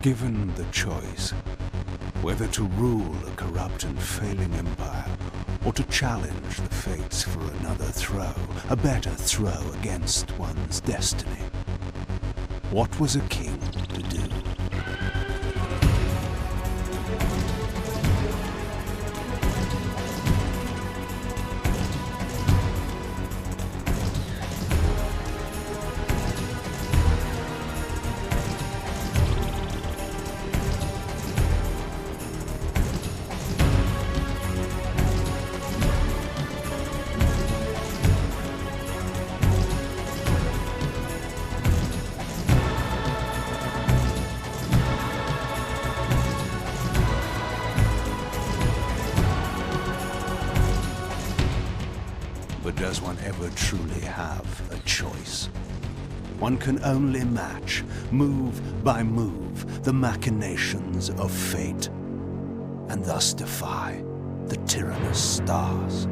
Given the choice, whether to rule a corrupt and failing empire, or to challenge the fates for another throw, a better throw against one's destiny, what was a king to do? But does one ever truly have a choice? One can only match, move by move, the machinations of fate, and thus defy the tyrannous stars.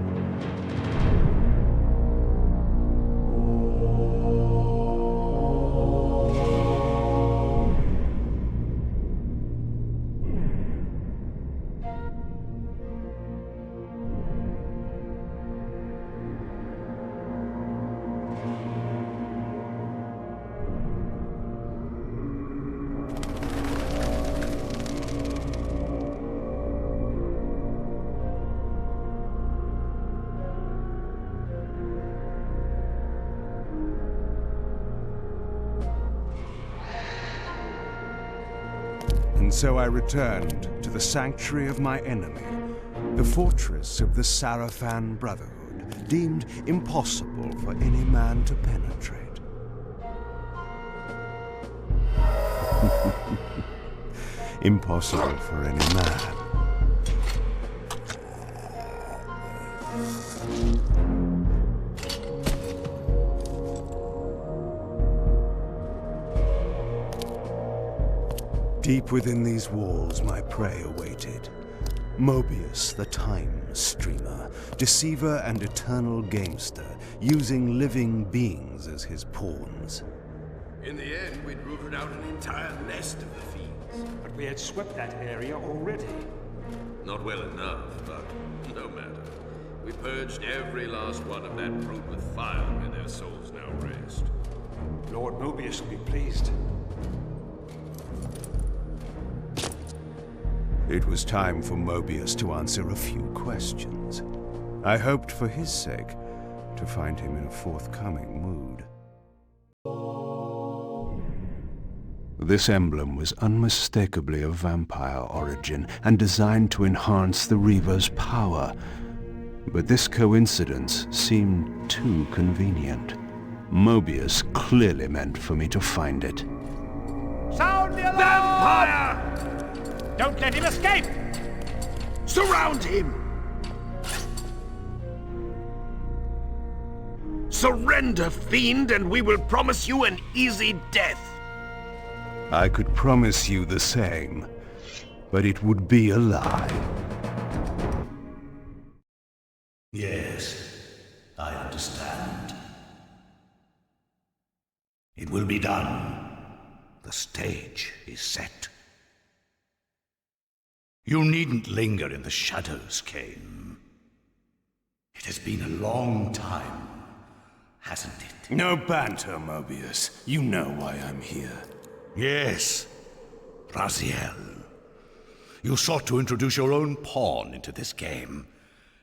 And so I returned to the sanctuary of my enemy, the fortress of the Sarafan Brotherhood, deemed impossible for any man to penetrate. Impossible for any man. Deep within these walls, my prey awaited. Mobius, the time streamer, deceiver and eternal gamester, using living beings as his pawns. In the end, we'd rooted out an entire nest of the fiends. But we had swept that area already. Not well enough, but no matter. We purged every last one of that brood with fire, and their souls now rest. Lord Mobius will be pleased. It was time for Mobius to answer a few questions. I hoped for his sake to find him in a forthcoming mood. This emblem was unmistakably of vampire origin and designed to enhance the Reaver's power. But this coincidence seemed too convenient. Mobius clearly meant for me to find it. Sound the alarm! Vampire! Don't let him escape! Surround him! Surrender, fiend, and we will promise you an easy death. I could promise you the same, but it would be a lie. Yes, I understand. It will be done. The stage is set. You needn't linger in the shadows, Kain. It has been a long time, hasn't it? No banter, Mobius. You know why I'm here. Yes, Raziel. You sought to introduce your own pawn into this game,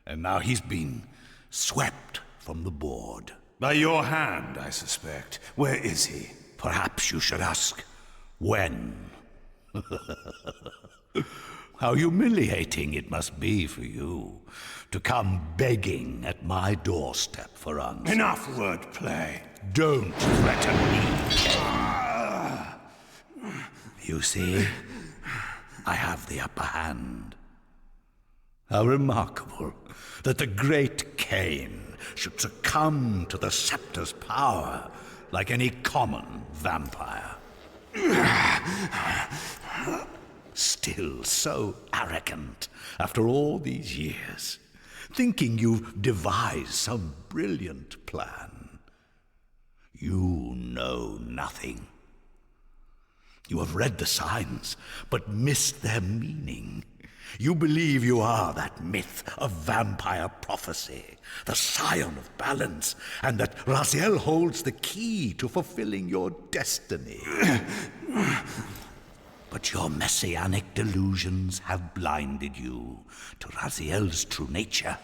and now he's been swept from the board. By your hand, I suspect. Where is he? Perhaps you should ask, when? How humiliating it must be for you to come begging at my doorstep for answers. Enough wordplay. Don't threaten me. You see, I have the upper hand. How remarkable that the great Kain should succumb to the scepter's power like any common vampire. Still so arrogant after all these years, thinking you've devised some brilliant plan. You know nothing. You have read the signs, but missed their meaning. You believe you are that myth of vampire prophecy, the scion of balance, and that Raziel holds the key to fulfilling your destiny. But your messianic delusions have blinded you to Raziel's true nature.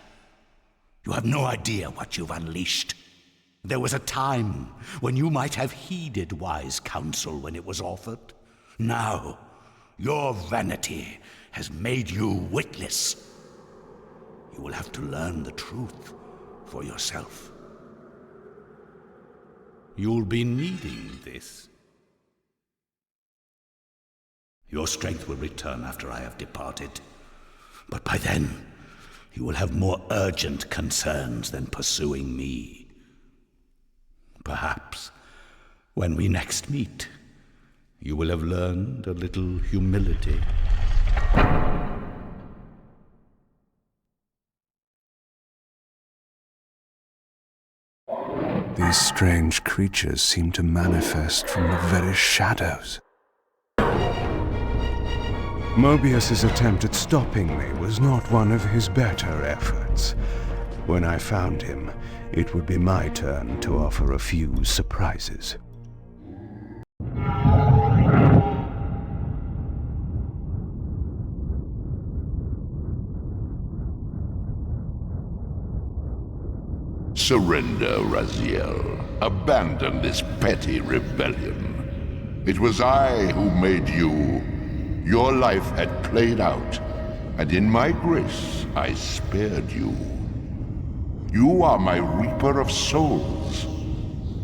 You have no idea what you've unleashed. There was a time when you might have heeded wise counsel when it was offered. Now, your vanity has made you witless. You will have to learn the truth for yourself. You'll be needing this. Your strength will return after I have departed. But by then, you will have more urgent concerns than pursuing me. Perhaps, when we next meet, you will have learned a little humility. These strange creatures seem to manifest from the very shadows. Mobius's attempt at stopping me was not one of his better efforts. When I found him, it would be my turn to offer a few surprises. Surrender, Raziel. Abandon this petty rebellion. It was I who made you. Your life had played out, and in my grace I spared you. You are my reaper of souls.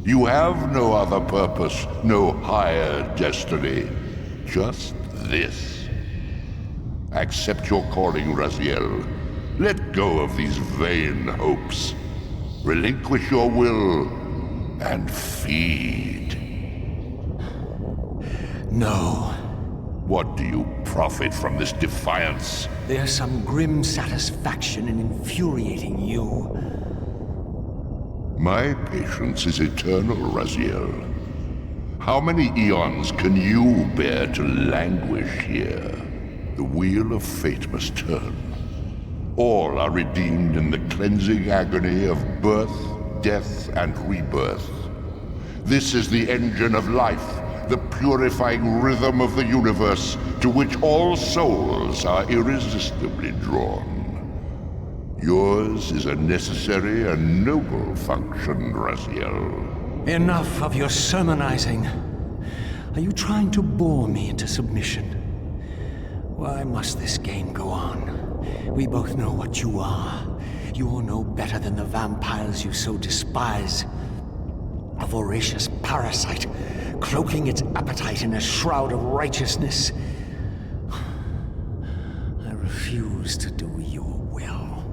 You have no other purpose, no higher destiny. Just this. Accept your calling, Raziel. Let go of these vain hopes. Relinquish your will and feed. No. What do you profit from this defiance? There's some grim satisfaction in infuriating you. My patience is eternal, Raziel. How many eons can you bear to languish here? The wheel of fate must turn. All are redeemed in the cleansing agony of birth, death, and rebirth. This is the engine of life, the purifying rhythm of the universe to which all souls are irresistibly drawn. Yours is a necessary and noble function, Raziel. Enough of your sermonizing. Are you trying to bore me into submission? Why must this game go on? We both know what you are. You're no better than the vampires you so despise. A voracious parasite, cloaking its appetite in a shroud of righteousness. I refuse to do your will.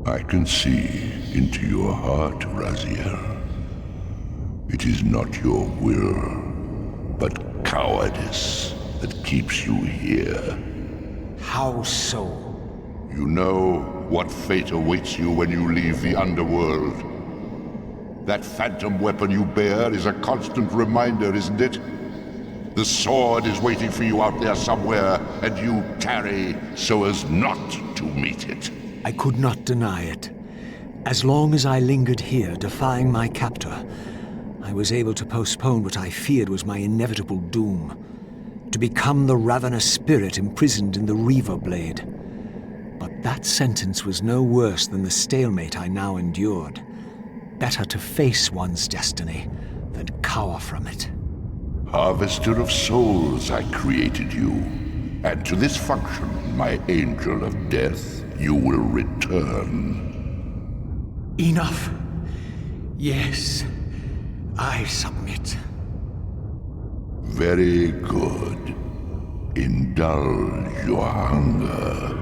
I can see into your heart, Raziel. It is not your will, but cowardice that keeps you here. How so? You know what fate awaits you when you leave the underworld. That phantom weapon you bear is a constant reminder, isn't it? The sword is waiting for you out there somewhere, and you tarry so as not to meet it. I could not deny it. As long as I lingered here, defying my captor, I was able to postpone what I feared was my inevitable doom. To become the ravenous spirit imprisoned in the Reaver Blade. But that sentence was no worse than the stalemate I now endured. Better to face one's destiny than cower from it. Harvester of souls, I created you. And to this function, my angel of death, you will return. Enough. Yes, I submit. Very good. Indulge your hunger.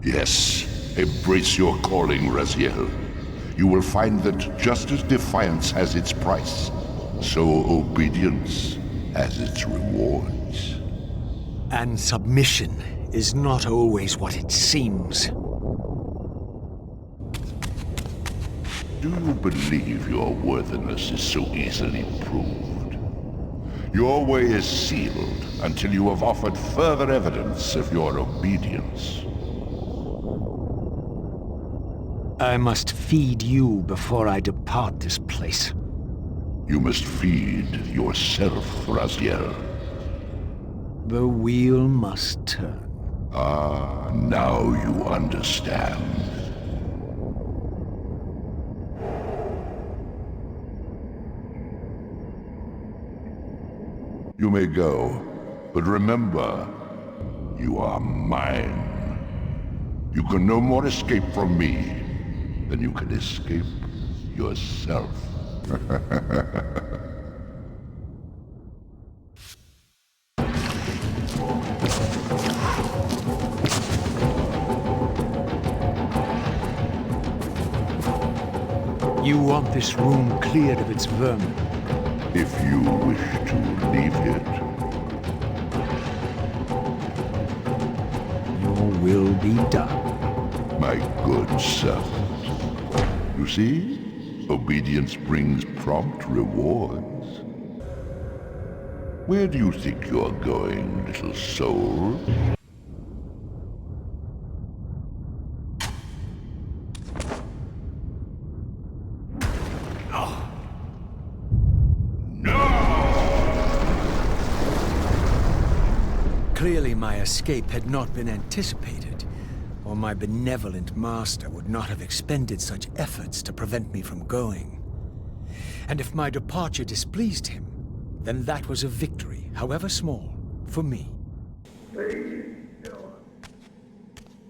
Yes, embrace your calling, Raziel. You will find that just as defiance has its price, so obedience has its rewards. And submission is not always what it seems. Do you believe your worthiness is so easily proved? Your way is sealed until you have offered further evidence of your obedience. I must feed you before I depart this place. You must feed yourself, Raziel. The wheel must turn. Ah, now you understand. You may go, but remember, you are mine. You can no more escape from me than you can escape yourself. You want this room cleared of its vermin. If you wish to leave it, Your will be done. my good servant. You see, obedience brings prompt rewards. Where do you think you're going, little soul? Clearly my escape had not been anticipated, or my benevolent master would not have expended such efforts to prevent me from going. And if my departure displeased him, then that was a victory, however small, for me.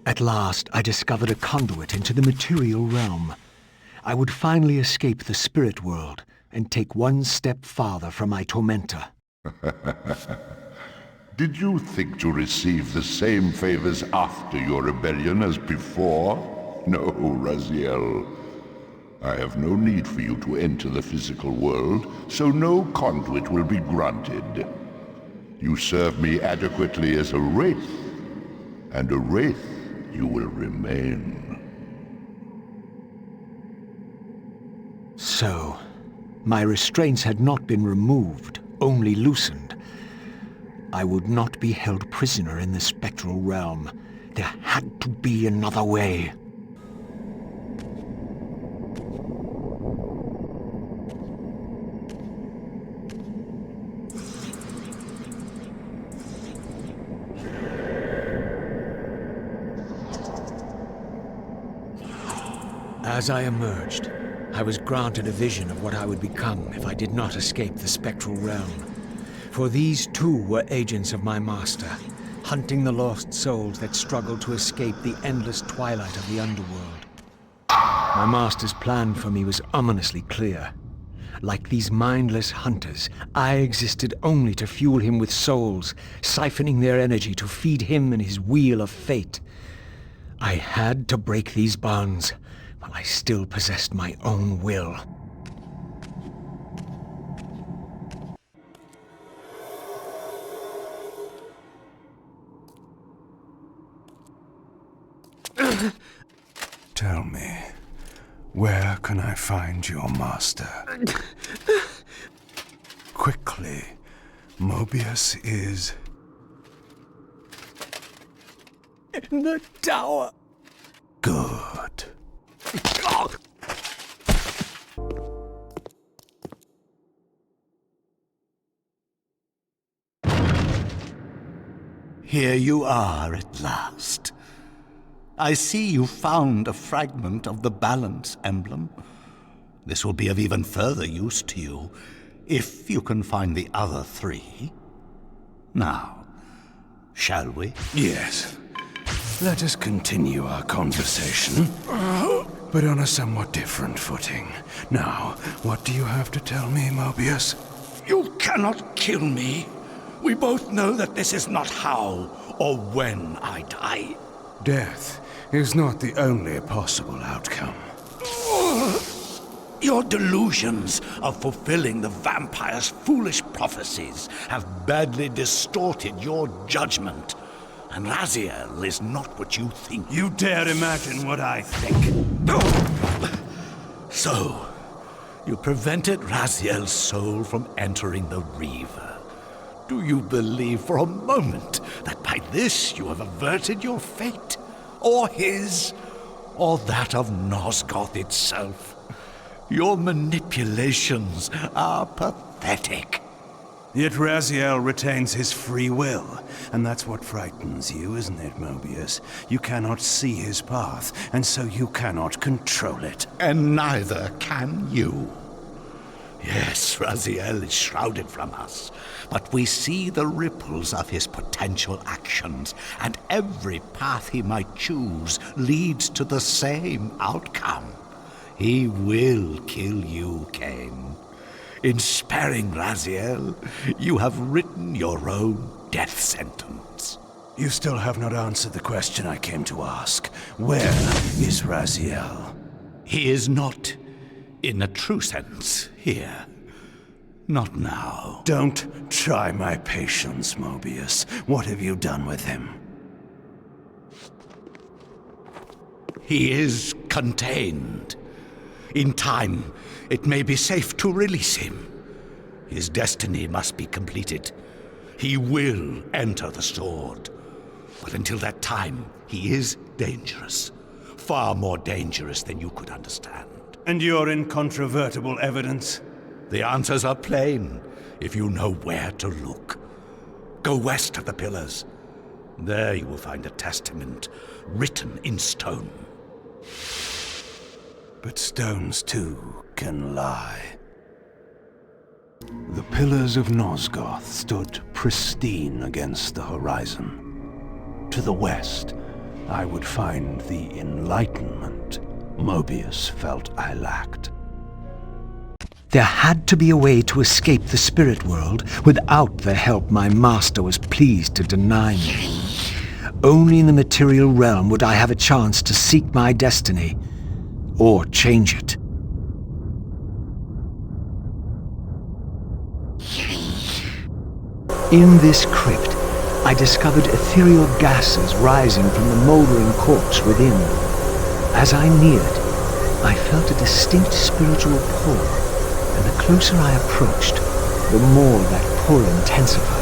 At last, I discovered a conduit into the material realm. I would finally escape the spirit world and take one step farther from my tormentor. Did you think to receive the same favors after your rebellion as before? No, Raziel. I have no need for you to enter the physical world, so no conduit will be granted. You serve me adequately as a wraith, and a wraith you will remain. So, my restraints had not been removed, only loosened. I would not be held prisoner in the spectral realm. There had to be another way. As I emerged, I was granted a vision of what I would become if I did not escape the spectral realm. For these too were agents of my master, hunting the lost souls that struggled to escape the endless twilight of the underworld. My master's plan for me was ominously clear. Like these mindless hunters, I existed only to fuel him with souls, siphoning their energy to feed him and his wheel of fate. I had to break these bonds, while I still possessed my own will. Tell me, where can I find your master? Quickly, Mobius is... In the tower. Good. Here you are at last. I see you found a fragment of the balance emblem. This will be of even further use to you, if you can find the other three. Now, shall we? Yes. Let us continue our conversation, but on a somewhat different footing. Now, what do you have to tell me, Mobius? You cannot kill me. We both know that this is not how or when I die. Death is not the only possible outcome. Your delusions of fulfilling the vampire's foolish prophecies have badly distorted your judgment. And Raziel is not what you think. You dare imagine what I think. So, you prevented Raziel's soul from entering the Reaver. Do you believe for a moment that by this you have averted your fate? Or his? Or that of Nosgoth itself? Your manipulations are pathetic. Yet Raziel retains his free will, and that's what frightens you, isn't it, Mobius? You cannot see his path, and so you cannot control it. And neither can you. Yes, Raziel is shrouded from us, but we see the ripples of his potential actions, and every path he might choose leads to the same outcome. He will kill you, Kain. In sparing Raziel, you have written your own death sentence. You still have not answered the question I came to ask. Where is Raziel? He is not, in a true sense, here. Not now. Don't try my patience, Mobius. What have you done with him? He is contained. In time, it may be safe to release him. His destiny must be completed. He will enter the sword. But until that time, he is dangerous. Far more dangerous than you could understand. And your incontrovertible evidence? The answers are plain, if you know where to look. Go west of the pillars. There you will find a testament written in stone. But stones, too, can lie. The pillars of Nosgoth stood pristine against the horizon. To the west, I would find the enlightenment Mobius felt I lacked. There had to be a way to escape the spirit world without the help my master was pleased to deny me. Only in the material realm would I have a chance to seek my destiny, or change it. In this crypt, I discovered ethereal gases rising from the moldering corpse within. As I neared, I felt a distinct spiritual pull, and the closer I approached, the more that pull intensified.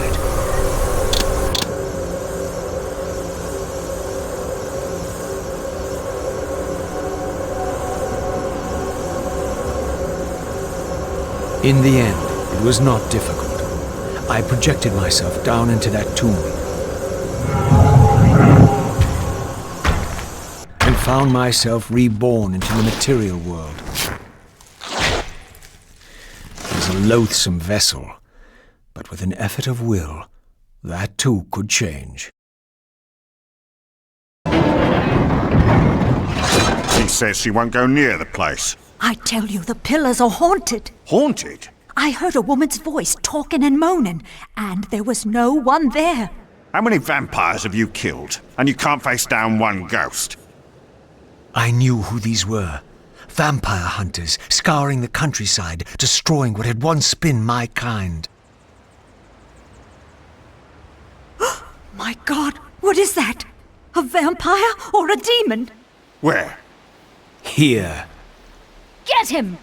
In the end, it was not difficult. I projected myself down into that tomb and found myself reborn into the material world. It was a loathsome vessel, but with an effort of will, that too could change. She says she won't go near the place. I tell you, the pillars are haunted. Haunted? I heard a woman's voice talking and moaning, and there was no one there. How many vampires have you killed? And you can't face down one ghost? I knew who these were. Vampire hunters, scouring the countryside, destroying what had once been my kind. My God, what is that? A vampire or a demon? Where? Here. Get him!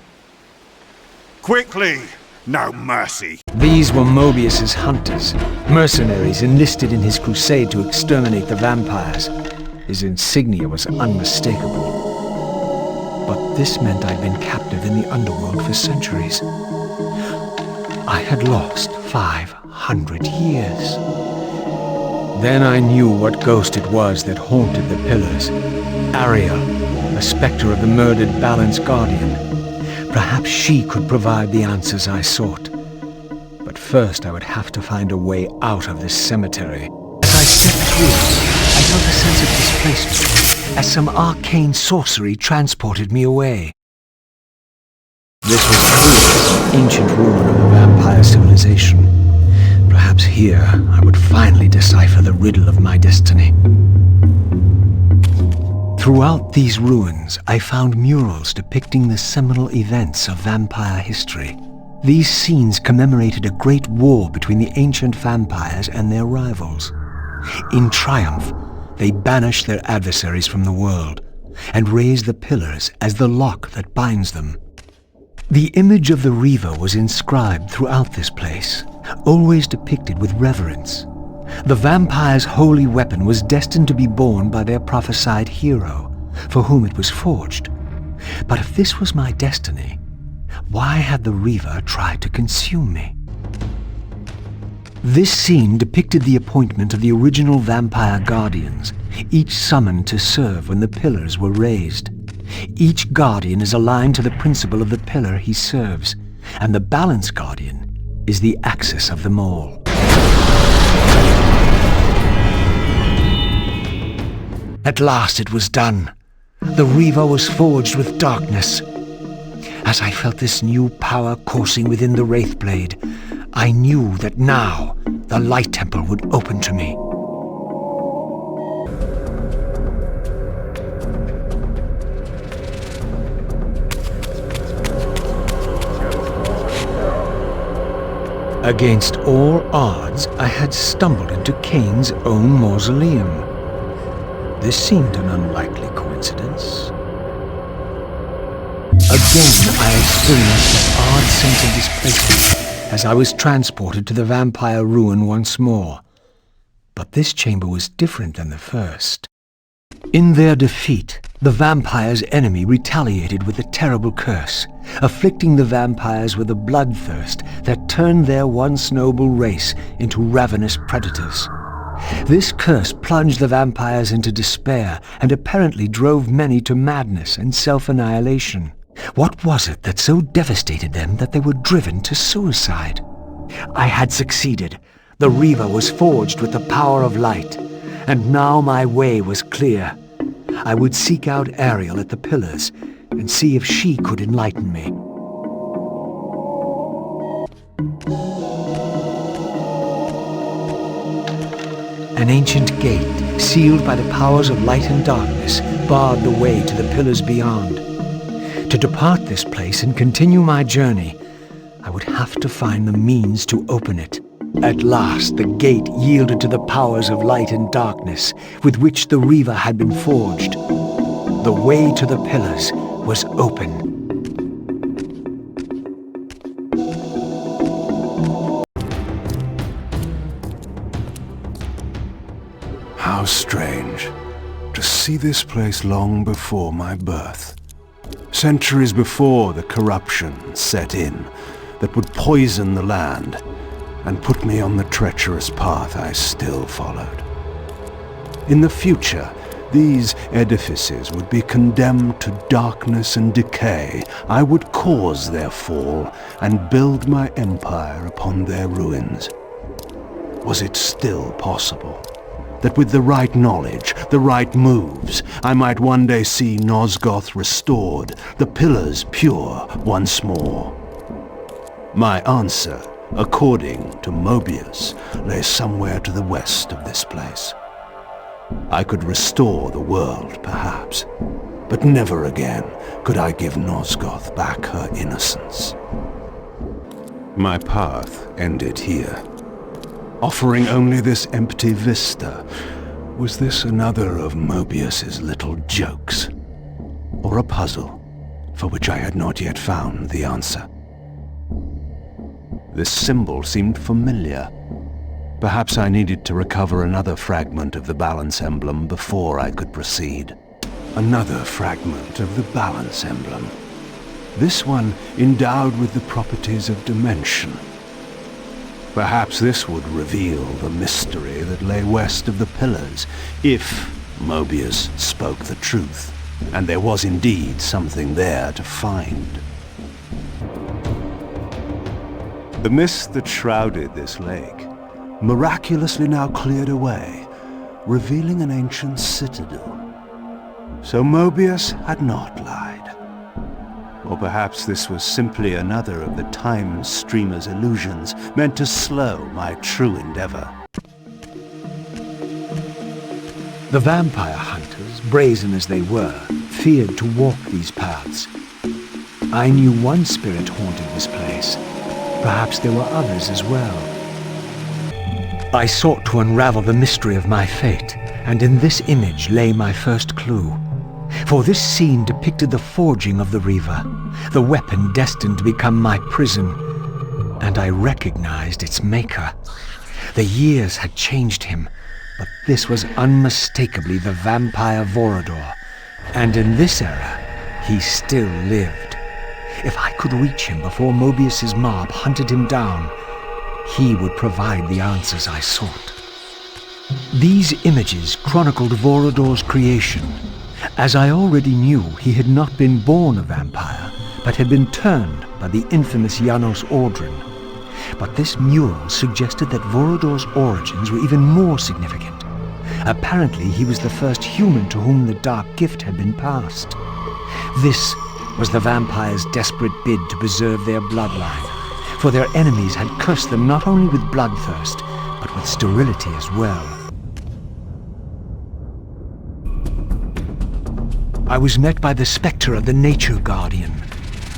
Quickly! No mercy! These were Mobius's hunters, mercenaries enlisted in his crusade to exterminate the vampires. His insignia was unmistakable. But this meant I'd been captive in the underworld for centuries. I had lost 500 years. Then I knew what ghost it was that haunted the pillars. Ariel, a spectre of the murdered Balan's guardian. Perhaps she could provide the answers I sought. But first I would have to find a way out of this cemetery. As I stepped through, I felt a sense of displacement, as some arcane sorcery transported me away. This was clearly an ancient ruin of a vampire civilization. Perhaps here I would finally decipher the riddle of my destiny. Throughout these ruins, I found murals depicting the seminal events of vampire history. These scenes commemorated a great war between the ancient vampires and their rivals. In triumph, they banished their adversaries from the world and raised the pillars as the lock that binds them. The image of the Reaver was inscribed throughout this place, always depicted with reverence. The vampire's holy weapon was destined to be borne by their prophesied hero, for whom it was forged. But if this was my destiny, why had the Reaver tried to consume me? This scene depicted the appointment of the original vampire guardians, each summoned to serve when the pillars were raised. Each guardian is aligned to the principle of the pillar he serves, and the balance guardian is the axis of them all. At last it was done. The Reaver was forged with darkness. As I felt this new power coursing within the Wraithblade, I knew that now the Light Temple would open to me. Against all odds, I had stumbled into Kain's own mausoleum. This seemed an unlikely coincidence. Again, I experienced that odd sense of displacement as I was transported to the vampire ruin once more. But this chamber was different than the first. In their defeat, the vampire's enemy retaliated with a terrible curse, afflicting the vampires with a bloodthirst that turned their once noble race into ravenous predators. This curse plunged the vampires into despair and apparently drove many to madness and self-annihilation. What was it that so devastated them that they were driven to suicide? I had succeeded. The Reaver was forged with the power of light, and now my way was clear. I would seek out Ariel at the pillars and see if she could enlighten me. An ancient gate, sealed by the powers of light and darkness, barred the way to the pillars beyond. To depart this place and continue my journey, I would have to find the means to open it. At last, the gate yielded to the powers of light and darkness with which the Reaver had been forged. The way to the pillars was open. How strange to see this place long before my birth. Centuries before the corruption set in that would poison the land and put me on the treacherous path I still followed. In the future, these edifices would be condemned to darkness and decay. I would cause their fall and build my empire upon their ruins. Was it still possible that with the right knowledge, the right moves, I might one day see Nosgoth restored, the pillars pure once more? My answer, according to Mobius, lay somewhere to the west of this place. I could restore the world, perhaps, but never again could I give Nosgoth back her innocence. My path ended here, offering only this empty vista. Was this another of Mobius's little jokes, or a puzzle for which I had not yet found the answer? This symbol seemed familiar. Perhaps I needed to recover another fragment of the balance emblem before I could proceed. Another fragment of the balance emblem. This one endowed with the properties of dimension. Perhaps this would reveal the mystery that lay west of the pillars, if Mobius spoke the truth, and there was indeed something there to find. The mist that shrouded this lake miraculously now cleared away, revealing an ancient citadel. So Mobius had not lied. Or perhaps this was simply another of the time streamer's illusions, meant to slow my true endeavor. The vampire hunters, brazen as they were, feared to walk these paths. I knew one spirit haunted this place, perhaps there were others as well. I sought to unravel the mystery of my fate, and in this image lay my first clue. For this scene depicted the forging of the Reaver, the weapon destined to become my prison, and I recognized its maker. The years had changed him, but this was unmistakably the vampire Vorador, and in this era, he still lived. If I could reach him before Mobius's mob hunted him down, he would provide the answers I sought. These images chronicled Vorador's creation. As I already knew, he had not been born a vampire, but had been turned by the infamous Janos Audrin. But this mural suggested that Vorador's origins were even more significant. Apparently, he was the first human to whom the dark gift had been passed. This was the vampires' desperate bid to preserve their bloodline, for their enemies had cursed them not only with bloodthirst, but with sterility as well. I was met by the specter of the Nature Guardian,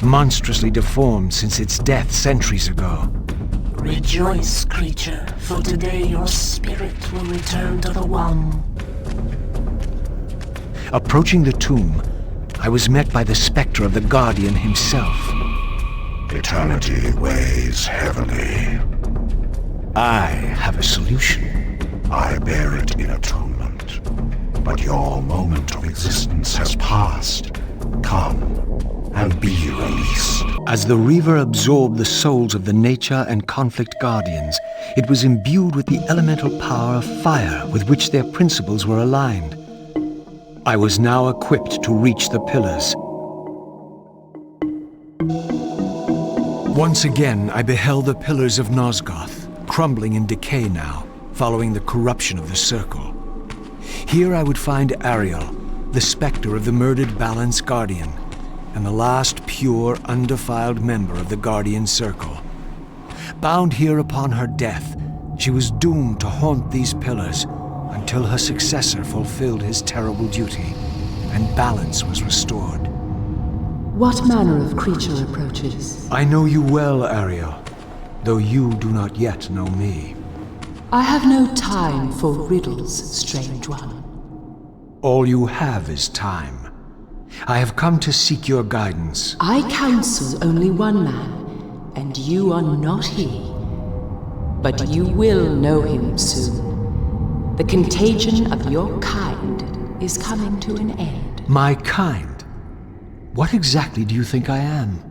monstrously deformed since its death centuries ago. Rejoice, creature, for today your spirit will return to the One. Approaching the tomb, I was met by the specter of the Guardian himself. Eternity weighs heavily. I have a solution. I bear it in atonement. But your moment of existence has passed. Come and be released. As the Reaver absorbed the souls of the Nature and Conflict Guardians, it was imbued with the elemental power of fire with which their principles were aligned. I was now equipped to reach the pillars. Once again, I beheld the pillars of Nosgoth, crumbling in decay now, following the corruption of the Circle. Here I would find Ariel, the specter of the murdered Balance Guardian, and the last pure, undefiled member of the Guardian Circle. Bound here upon her death, she was doomed to haunt these pillars until her successor fulfilled his terrible duty, and balance was restored. What manner of creature approaches? I know you well, Ariel, though you do not yet know me. I have no time for riddles, strange one. All you have is time. I have come to seek your guidance. I counsel only one man, and you are not he. But you will know him soon. The contagion of your kind is coming to an end. My kind? What exactly do you think I am?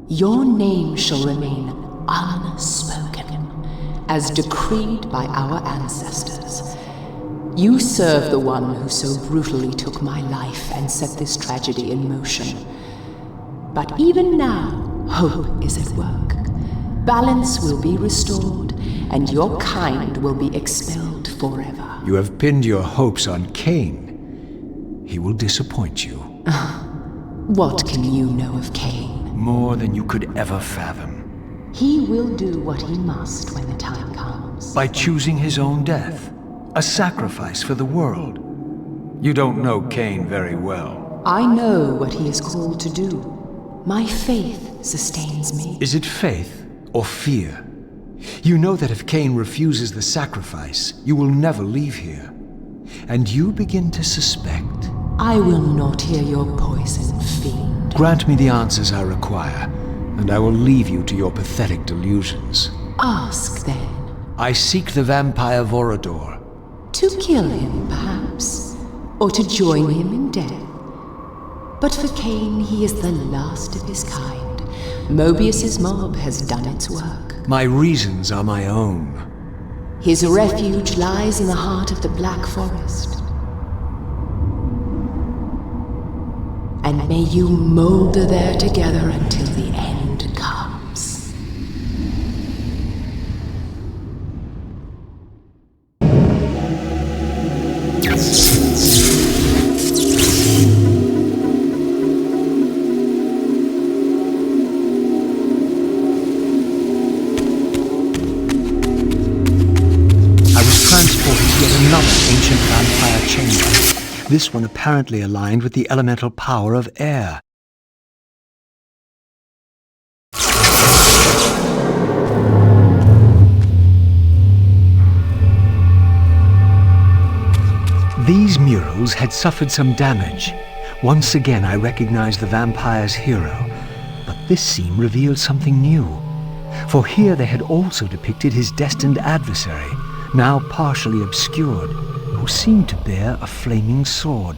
Your name shall remain unspoken, as decreed by our ancestors. You serve the one who so brutally took my life and set this tragedy in motion. But even now, hope is at work. Balance will be restored, and your kind will be expelled forever. You have pinned your hopes on Kain. He will disappoint you. What can you know of Kain? More than you could ever fathom. He will do what he must when the time comes. By choosing his own death. A sacrifice for the world. You don't know Kain very well. I know what he is called to do. My faith sustains me. Is it faith or fear? You know that if Kain refuses the sacrifice, you will never leave here. And you begin to suspect. I will not hear your poison, fiend. Grant me the answers I require, and I will leave you to your pathetic delusions. Ask, then. I seek the vampire Vorador. To kill him, perhaps, or to join him in death. But for Kain, he is the last of his kind. Mobius's mob has done its work. My reasons are my own. His refuge lies in the heart of the Black Forest. And may you molder there together until the end comes. Transported to yet another ancient vampire chamber, this one apparently aligned with the elemental power of air. These murals had suffered some damage. Once again I recognized the vampire's hero, but this scene revealed something new. For here they had also depicted his destined adversary, now partially obscured, who seemed to bear a flaming sword.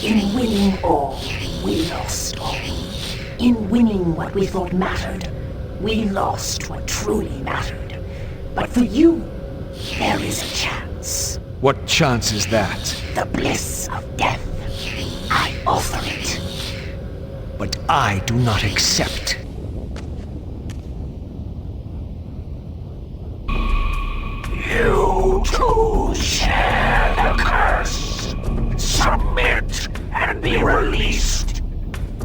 In winning all, we lost all. In winning what we thought mattered, we lost what truly mattered. But for you, there is a chance. What chance is that? The bliss of death. I offer it. But I do not accept. You too share the curse. Submit and be released.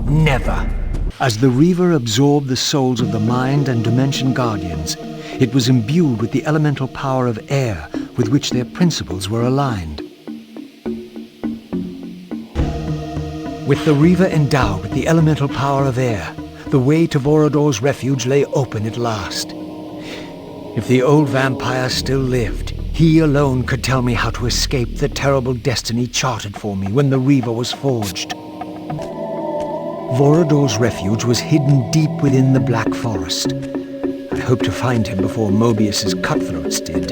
Never. As the Reaver absorbed the souls of the Mind and Dimension Guardians, it was imbued with the elemental power of air with which their principles were aligned. With the Reaver endowed with the elemental power of air, the way to Vorador's refuge lay open at last. If the old vampire still lived, he alone could tell me how to escape the terrible destiny charted for me when the Reaver was forged. Vorador's refuge was hidden deep within the Black Forest. I hoped to find him before Mobius's cutthroats did.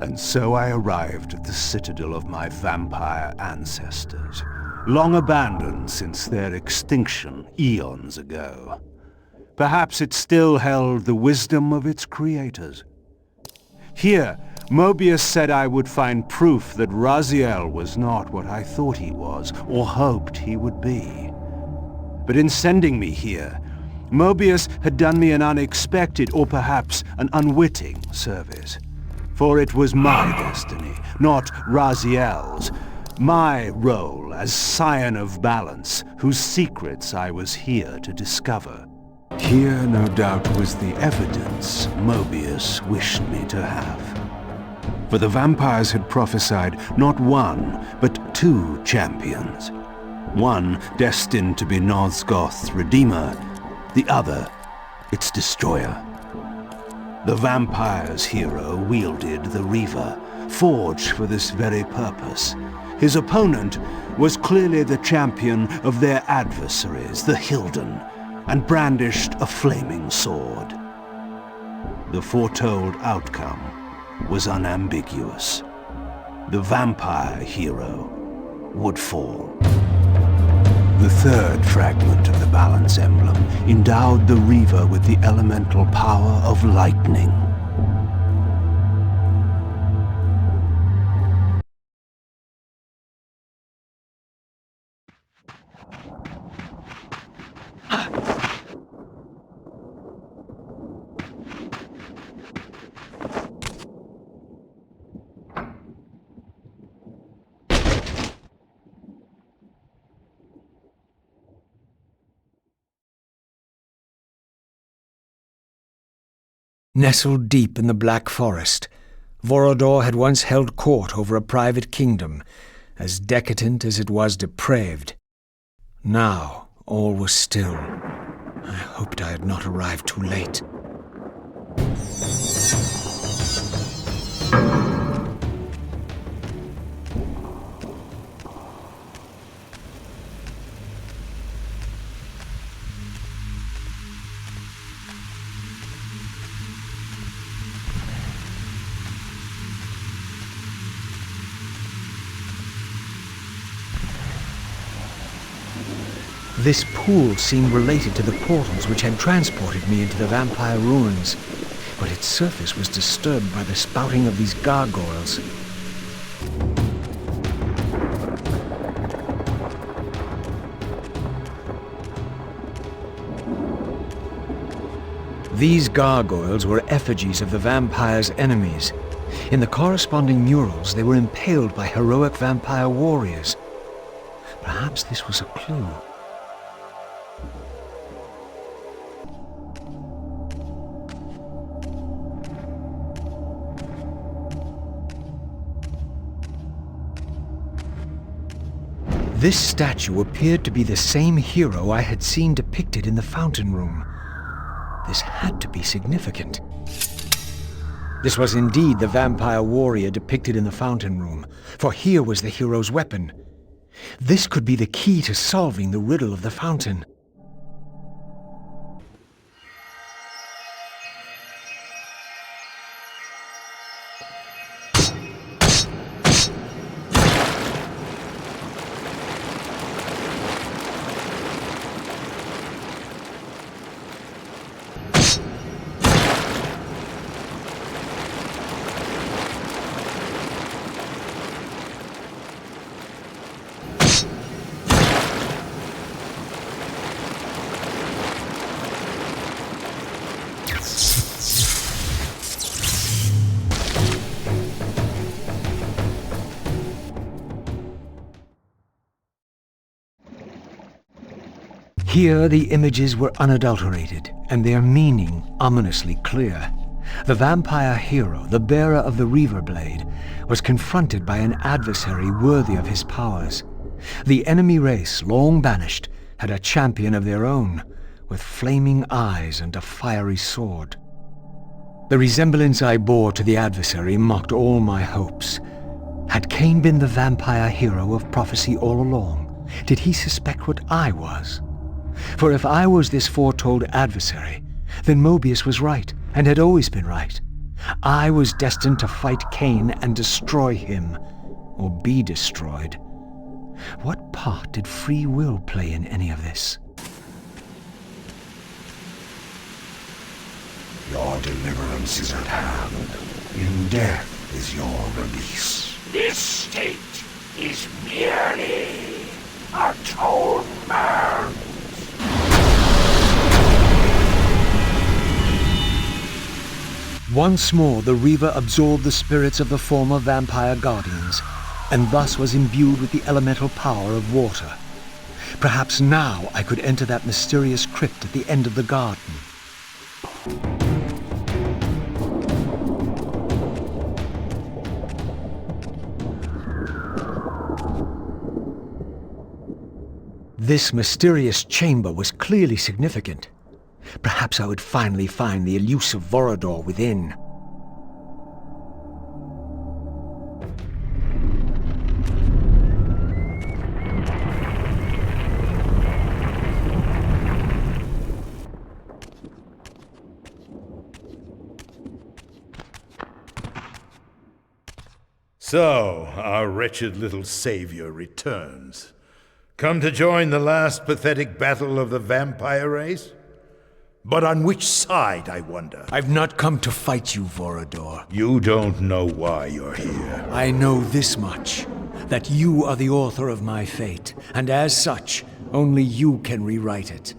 And so I arrived at the citadel of my vampire ancestors, long abandoned since their extinction eons ago. Perhaps it still held the wisdom of its creators. Here, Mobius said I would find proof that Raziel was not what I thought he was, or hoped he would be. But in sending me here, Mobius had done me an unexpected, or perhaps an unwitting service. For it was my destiny, not Raziel's, my role as Scion of Balance, whose secrets I was here to discover. Here, no doubt, was the evidence Mobius wished me to have. For the vampires had prophesied not one, but two champions. One destined to be Nosgoth's redeemer, the other its destroyer. The vampire's hero wielded the Reaver, forged for this very purpose. His opponent was clearly the champion of their adversaries, the Hilden, and brandished a flaming sword. The foretold outcome was unambiguous. The vampire hero would fall. The third fragment of the Balance Emblem endowed the Reaver with the elemental power of lightning. Nestled deep in the Black Forest, Vorador had once held court over a private kingdom, as decadent as it was depraved. Now all was still. I hoped I had not arrived too late. This pool seemed related to the portals which had transported me into the vampire ruins, but its surface was disturbed by the spouting of these gargoyles. These gargoyles were effigies of the vampire's enemies. In the corresponding murals, they were impaled by heroic vampire warriors. Perhaps this was a clue. This statue appeared to be the same hero I had seen depicted in the fountain room. This had to be significant. This was indeed the vampire warrior depicted in the fountain room, for here was the hero's weapon. This could be the key to solving the riddle of the fountain. Here the images were unadulterated, and their meaning ominously clear. The vampire hero, the bearer of the Reaver Blade, was confronted by an adversary worthy of his powers. The enemy race, long banished, had a champion of their own, with flaming eyes and a fiery sword. The resemblance I bore to the adversary mocked all my hopes. Had Kain been the vampire hero of prophecy all along? Did he suspect what I was? For if I was this foretold adversary, then Mobius was right, and had always been right. I was destined to fight Kain and destroy him, or be destroyed. What part did free will play in any of this? Your deliverance is at hand. In death is your release. This state is merely atonement. Once more the Reaver absorbed the spirits of the former vampire guardians, and thus was imbued with the elemental power of water. Perhaps now I could enter that mysterious crypt at the end of the garden. This mysterious chamber was clearly significant. Perhaps I would finally find the elusive Vorador within. So, our wretched little savior returns. Come to join the last pathetic battle of the vampire race? But on which side, I wonder? I've not come to fight you, Vorador. You don't know why you're here. I know this much, that you are the author of my fate, and as such, only you can rewrite it.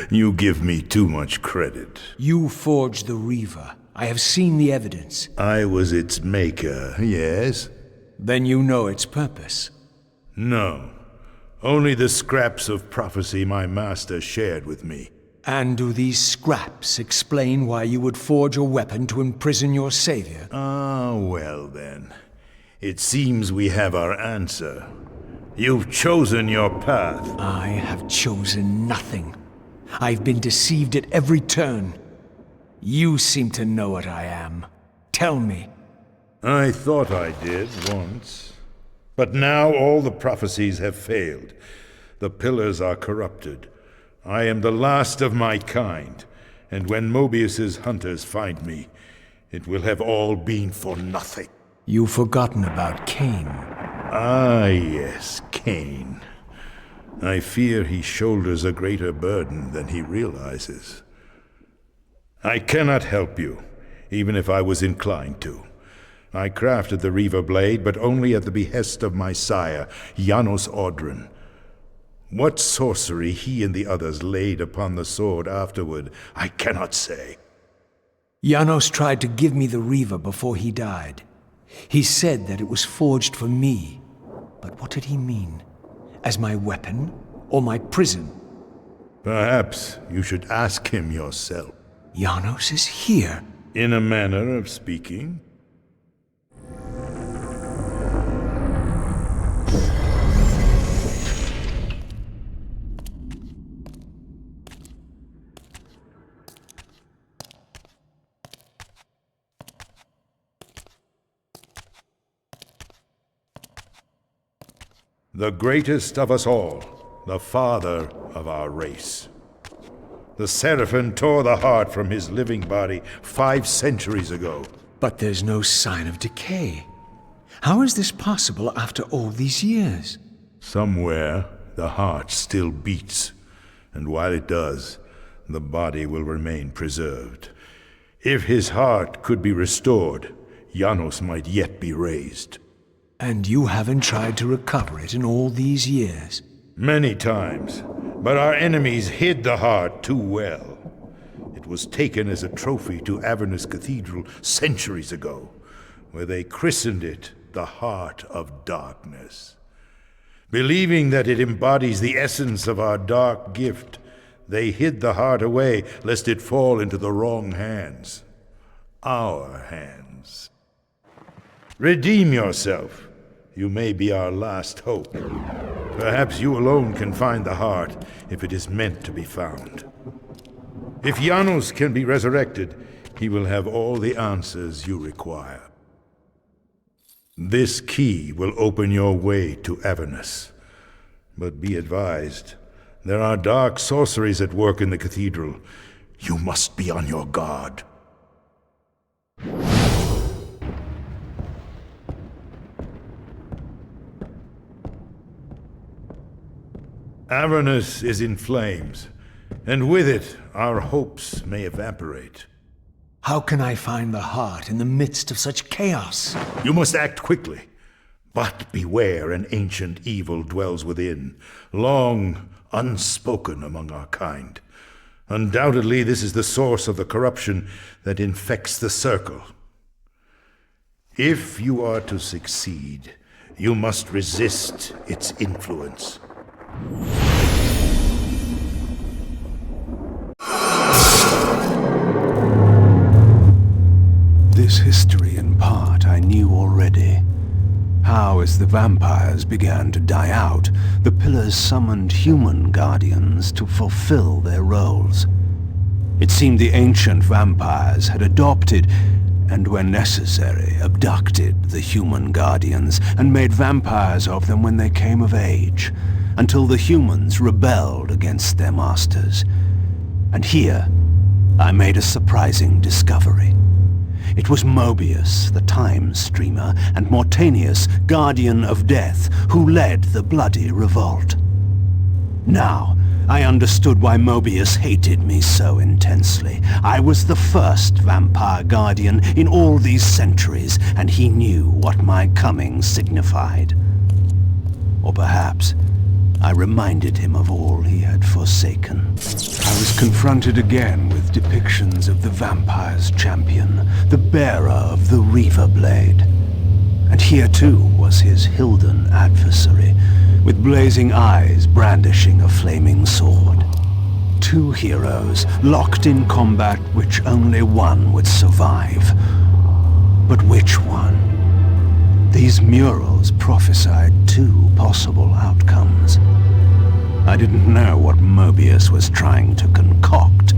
You give me too much credit. You forged the Reaver. I have seen the evidence. I was its maker, yes? Then you know its purpose. No. Only the scraps of prophecy my master shared with me. And do these scraps explain why you would forge a weapon to imprison your savior? Ah, well then. It seems we have our answer. You've chosen your path. I have chosen nothing. I've been deceived at every turn. You seem to know what I am. Tell me. I thought I did once. But now all the prophecies have failed. The pillars are corrupted. I am the last of my kind, and when Mobius's hunters find me, it will have all been for nothing. You've forgotten about Kain. Ah, yes, Kain. I fear he shoulders a greater burden than he realizes. I cannot help you, even if I was inclined to. I crafted the Reaver Blade, but only at the behest of my sire, Janos Audron. What sorcery he and the others laid upon the sword afterward, I cannot say. Janos tried to give me the Reaver before he died. He said that it was forged for me. But what did he mean? As my weapon or my prison? Perhaps you should ask him yourself. Janos is here. In a manner of speaking. the greatest of us all, the father of our race. The Seraphim tore the heart from his living body 5 centuries ago. But there's no sign of decay. How is this possible after all these years? Somewhere, the heart still beats, and while it does, the body will remain preserved. If his heart could be restored, Janos might yet be raised. And you haven't tried to recover it in all these years? Many times, but our enemies hid the heart too well. It was taken as a trophy to Avernus Cathedral centuries ago, where they christened it the Heart of Darkness. Believing that it embodies the essence of our dark gift, they hid the heart away lest it fall into the wrong hands. Our hands. Redeem yourself. You may be our last hope. Perhaps you alone can find the heart if it is meant to be found. If Janos can be resurrected, he will have all the answers you require. This key will open your way to Avernus. But be advised, there are dark sorceries at work in the cathedral. You must be on your guard. Avernus is in flames, and with it, our hopes may evaporate. How can I find the heart in the midst of such chaos? You must act quickly. But beware, an ancient evil dwells within, long unspoken among our kind. Undoubtedly, this is the source of the corruption that infects the Circle. If you are to succeed, you must resist its influence. This history, in part, I knew already. How, as the vampires began to die out, the pillars summoned human guardians to fulfill their roles. It seemed the ancient vampires had adopted, and when necessary, abducted the human guardians and made vampires of them when they came of age, until the humans rebelled against their masters. And here, I made a surprising discovery. It was Mobius, the time streamer, and Mortanius, guardian of death, who led the bloody revolt. Now, I understood why Mobius hated me so intensely. I was the first vampire guardian in all these centuries, and he knew what my coming signified. Or perhaps I reminded him of all he had forsaken. I was confronted again with depictions of the vampire's champion, the bearer of the Reaver Blade. And here too was his Hilden adversary, with blazing eyes brandishing a flaming sword. 2 heroes locked in combat which only one would survive. But which one? These murals prophesied 2 possible outcomes. I didn't know what Mobius was trying to concoct,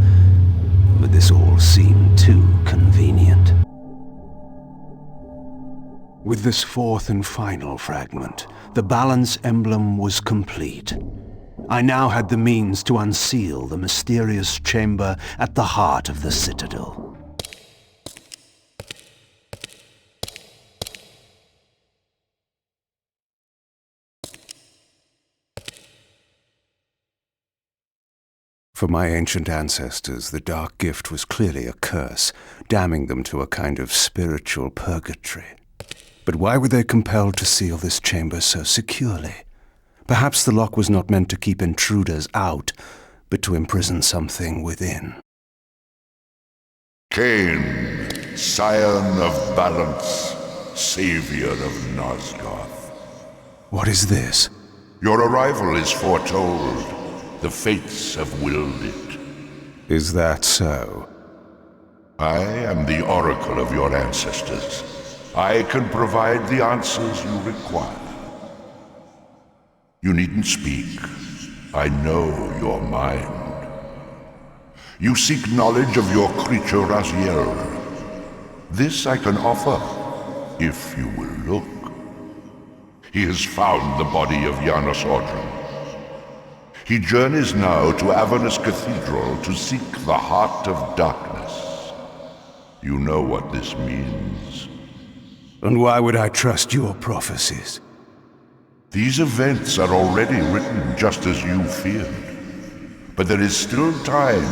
but this all seemed too convenient. With this 4th and final fragment, the balance emblem was complete. I now had the means to unseal the mysterious chamber at the heart of the Citadel. For my ancient ancestors, the dark gift was clearly a curse, damning them to a kind of spiritual purgatory. But why were they compelled to seal this chamber so securely? Perhaps the lock was not meant to keep intruders out, but to imprison something within. Kain, scion of balance, savior of Nosgoth. What is this? Your arrival is foretold. The fates have willed it. Is that so? I am the oracle of your ancestors. I can provide the answers you require. You needn't speak. I know your mind. You seek knowledge of your creature Raziel. This I can offer, if you will look. He has found the body of Janos Ordran. He journeys now to Avernus Cathedral to seek the Heart of Darkness. You know what this means. And why would I trust your prophecies? These events are already written just as you feared. But there is still time.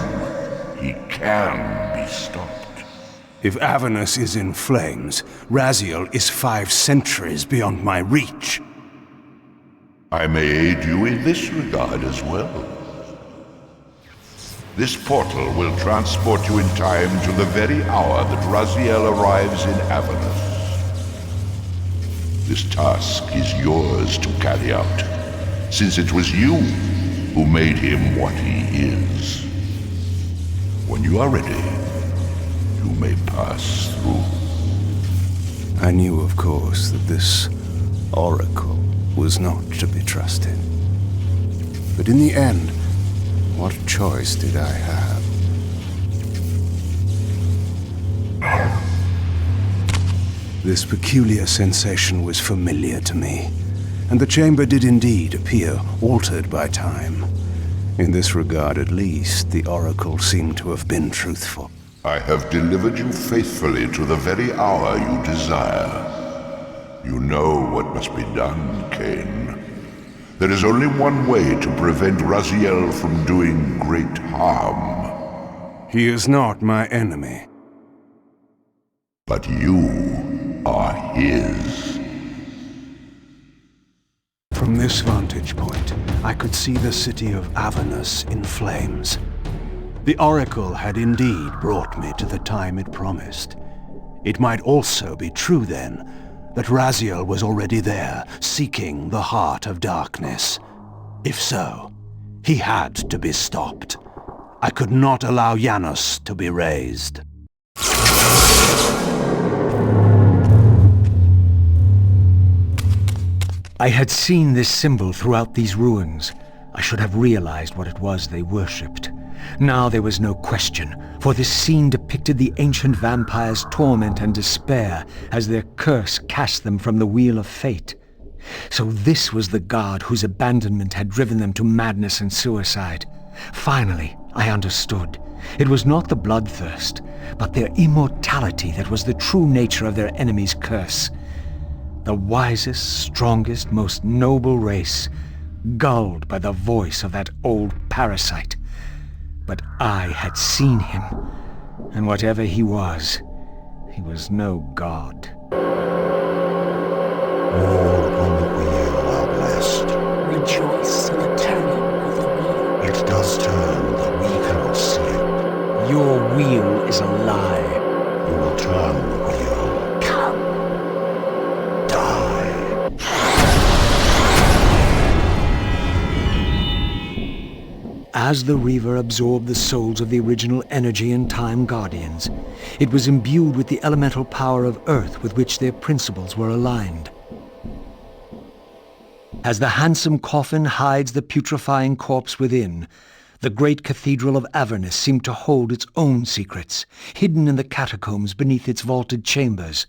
He can be stopped. If Avernus is in flames, Raziel is 5 centuries beyond my reach. I may aid you in this regard as well. This portal will transport you in time to the very hour that Raziel arrives in Avernus. This task is yours to carry out, since it was you who made him what he is. When you are ready, you may pass through. I knew, of course, that this oracle was not to be trusted. But in the end, what choice did I have? This peculiar sensation was familiar to me, and the chamber did indeed appear altered by time. In this regard, at least, the oracle seemed to have been truthful. I have delivered you faithfully to the very hour you desire. You know what must be done, Kain. There is only one way to prevent Raziel from doing great harm. He is not my enemy. But you are his. From this vantage point, I could see the city of Avernus in flames. The oracle had indeed brought me to the time it promised. It might also be true, then, that Raziel was already there, seeking the Heart of Darkness. If so, he had to be stopped. I could not allow Janos to be raised. I had seen this symbol throughout these ruins. I should have realized what it was they worshipped. Now there was no question, for this scene depicted the ancient vampires' torment and despair as their curse cast them from the wheel of fate. So this was the god whose abandonment had driven them to madness and suicide. Finally, I understood. It was not the bloodthirst, but their immortality that was the true nature of their enemy's curse. The wisest, strongest, most noble race, gulled by the voice of that old parasite. But I had seen him, and whatever he was no god. All upon the wheel are blessed. Rejoice in the turning of the wheel. It does turn, but we cannot see it. Your wheel is a lie. You will turn the wheel. Come. Die. As the Reaver absorbed the souls of the original Energy and Time Guardians, it was imbued with the elemental power of Earth with which their principles were aligned. As the handsome coffin hides the putrefying corpse within, the great cathedral of Avernus seemed to hold its own secrets, hidden in the catacombs beneath its vaulted chambers.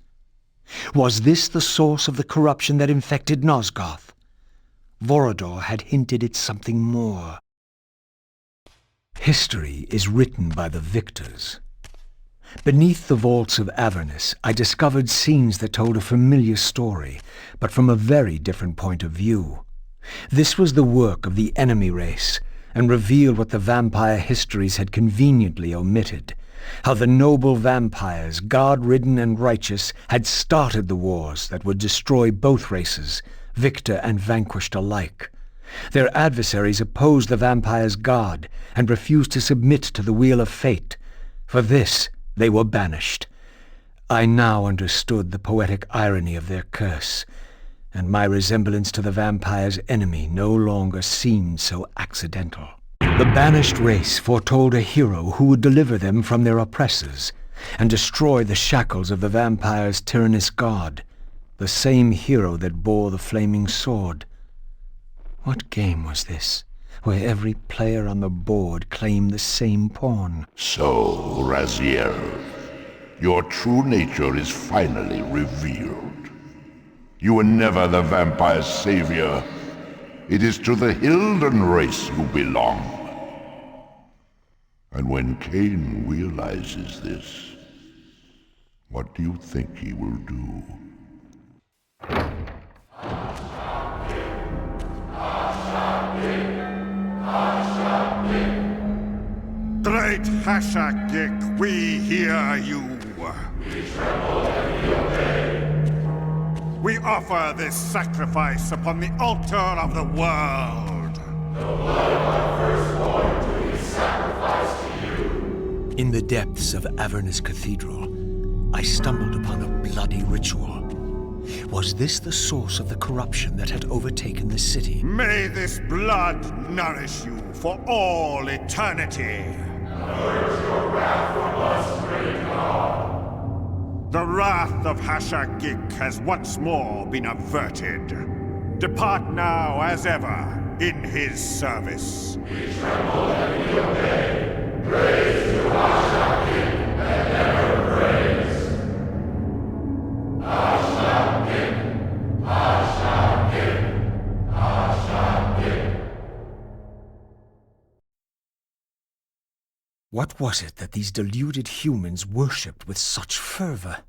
Was this the source of the corruption that infected Nosgoth? Vorador had hinted at something more. History is written by the victors. Beneath the vaults of Avernus, I discovered scenes that told a familiar story, but from a very different point of view. This was the work of the enemy race, and revealed what the vampire histories had conveniently omitted. How the noble vampires, god-ridden and righteous, had started the wars that would destroy both races, victor and vanquished alike. Their adversaries opposed the vampires' god and refused to submit to the wheel of fate. For this, they were banished. I now understood the poetic irony of their curse, and my resemblance to the vampire's enemy no longer seemed so accidental. The banished race foretold a hero who would deliver them from their oppressors and destroy the shackles of the vampire's tyrannous god, the same hero that bore the flaming sword. What game was this, where every player on the board claimed the same pawn? So, Raziel, your true nature is finally revealed. You were never the vampire's savior. It is to the Hilden race you belong. And when Kain realizes this, what do you think he will do? Great Hashagik, we hear you. We tremble and we obey. We offer this sacrifice upon the altar of the world. The blood of our firstborn do we sacrifice to you. In the depths of Avernus Cathedral, I stumbled upon a bloody ritual. Was this the source of the corruption that had overtaken the city? May this blood nourish you for all eternity. Purge your wrath from us, great God. The wrath of Hashagik has once more been averted. Depart now as ever in his service. We tremble and we obey. Praise to Hashagik and ever praise. Hashagik, Hashagik, Hashagik. What was it that these deluded humans worshipped with such fervor?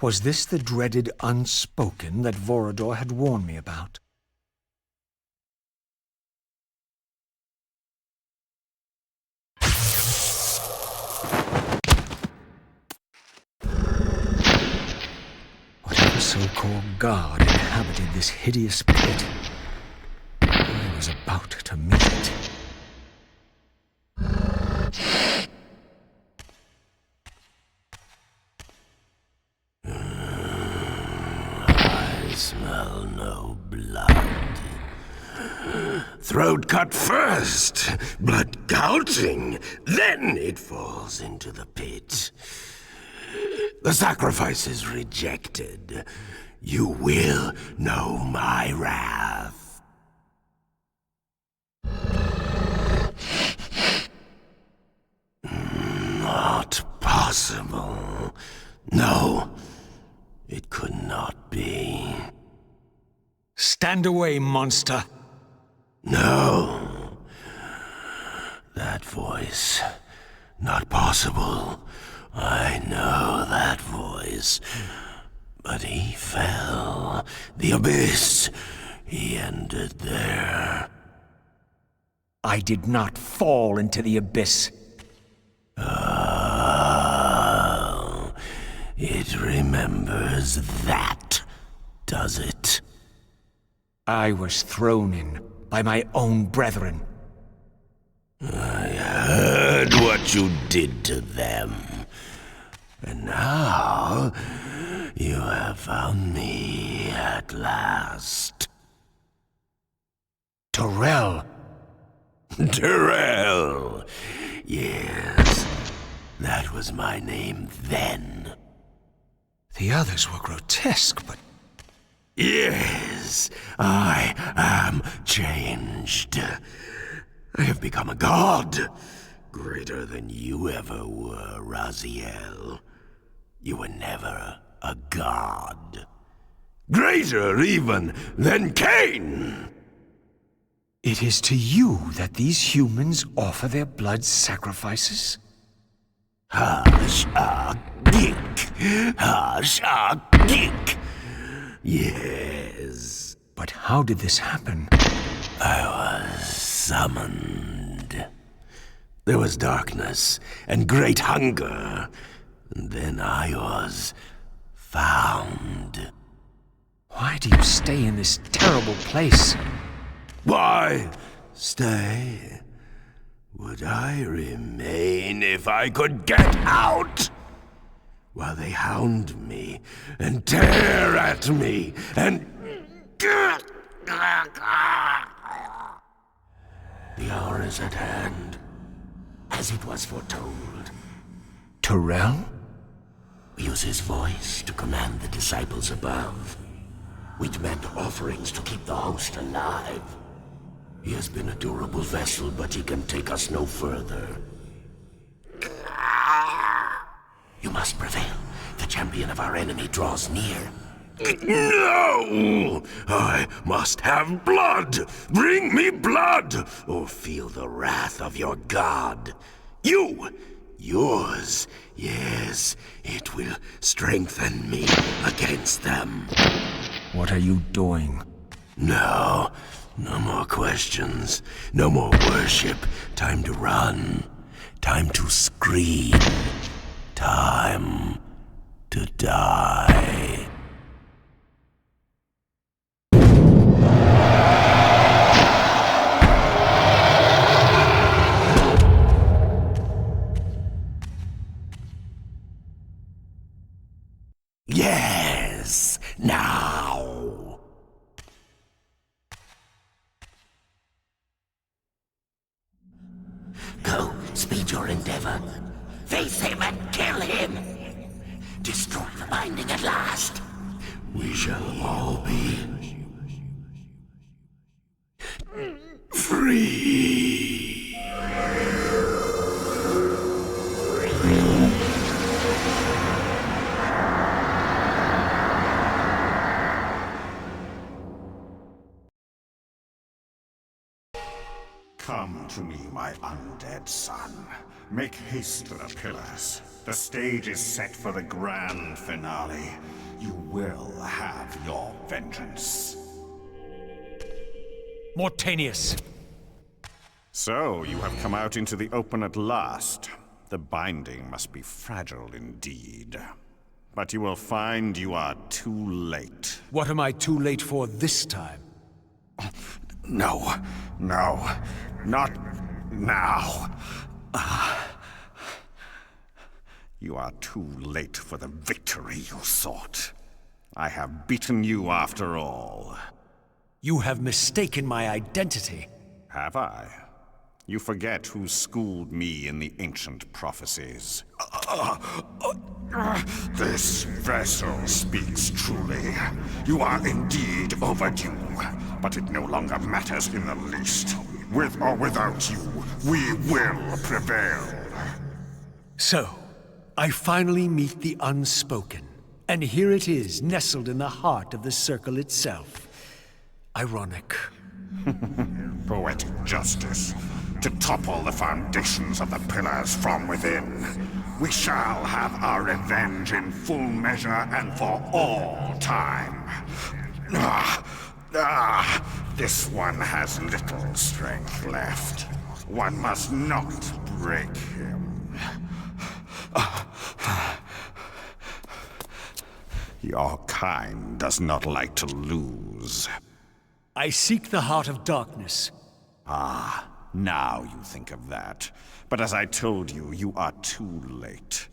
Was this the dreaded unspoken that Vorador had warned me about? Whatever so-called god inhabited this hideous pit, I was about to meet it. I smell no blood. Throat cut first, blood gouting, then it falls into the pit. The sacrifice is rejected. You will know my wrath. Not possible. No, it could not be. Stand away, monster! No. That voice. Not possible. I know that voice. But he fell. The abyss. He ended there. I did not fall into the abyss. Oh, it remembers that, does it? I was thrown in by my own brethren. I heard what you did to them. And now, you have found me at last. Terrell! Terrell! Yes, that was my name then. The others were grotesque, but... Yes, I am changed. I have become a god. Greater than you ever were, Raziel. You were never a god. Greater even than Kain! It is to you that these humans offer their blood sacrifices? Hashagik! Hashagik! Yes. But how did this happen? I was summoned. There was darkness and great hunger. And then I was found. Why do you stay in this terrible place? Why stay? Would I remain if I could get out? While they hound me and tear at me and... The hour is at hand, as it was foretold. Terrell? We use his voice to command the disciples above. We demand offerings to keep the host alive. He has been a durable vessel, but he can take us no further. You must prevail. The champion of our enemy draws near. No! I must have blood! Bring me blood! Or feel the wrath of your god. Yours. Yes, it will strengthen me against them. What are you doing? No more questions. No more worship. Time to run. Time to scream. Time to die. Yes, now. Go, speed your endeavor. Face him and kill him. Destroy the binding at last. We shall all be free. Come to me, my undead son. Make haste to the pillars. The stage is set for the grand finale. You will have your vengeance. Mortanius! So, you have come out into the open at last. The binding must be fragile indeed. But you will find you are too late. What am I too late for this time? No, not now. You are too late for the victory you sought. I have beaten you after all. You have mistaken my identity. Have I? You forget who schooled me in the ancient prophecies. This vessel speaks truly. You are indeed overdue, but it no longer matters in the least. With or without you, we will prevail. So, I finally meet the unspoken. And here it is, nestled in the heart of the circle itself. Ironic. Poetic justice. To topple the foundations of the pillars from within. We shall have our revenge in full measure and for all time. This one has little strength left. One must not break him. Your kind does not like to lose. I seek the heart of darkness. Now you think of that. But as I told you, you are too late.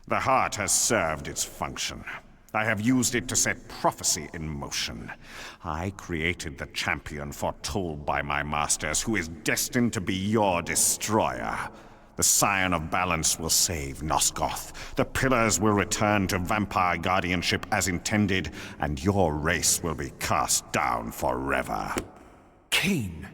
The heart has served its function. I have used it to set prophecy in motion. I created the champion foretold by my masters, who is destined to be your destroyer. The Scion of Balance will save Nosgoth. The Pillars will return to vampire guardianship as intended, and your race will be cast down forever. Kain.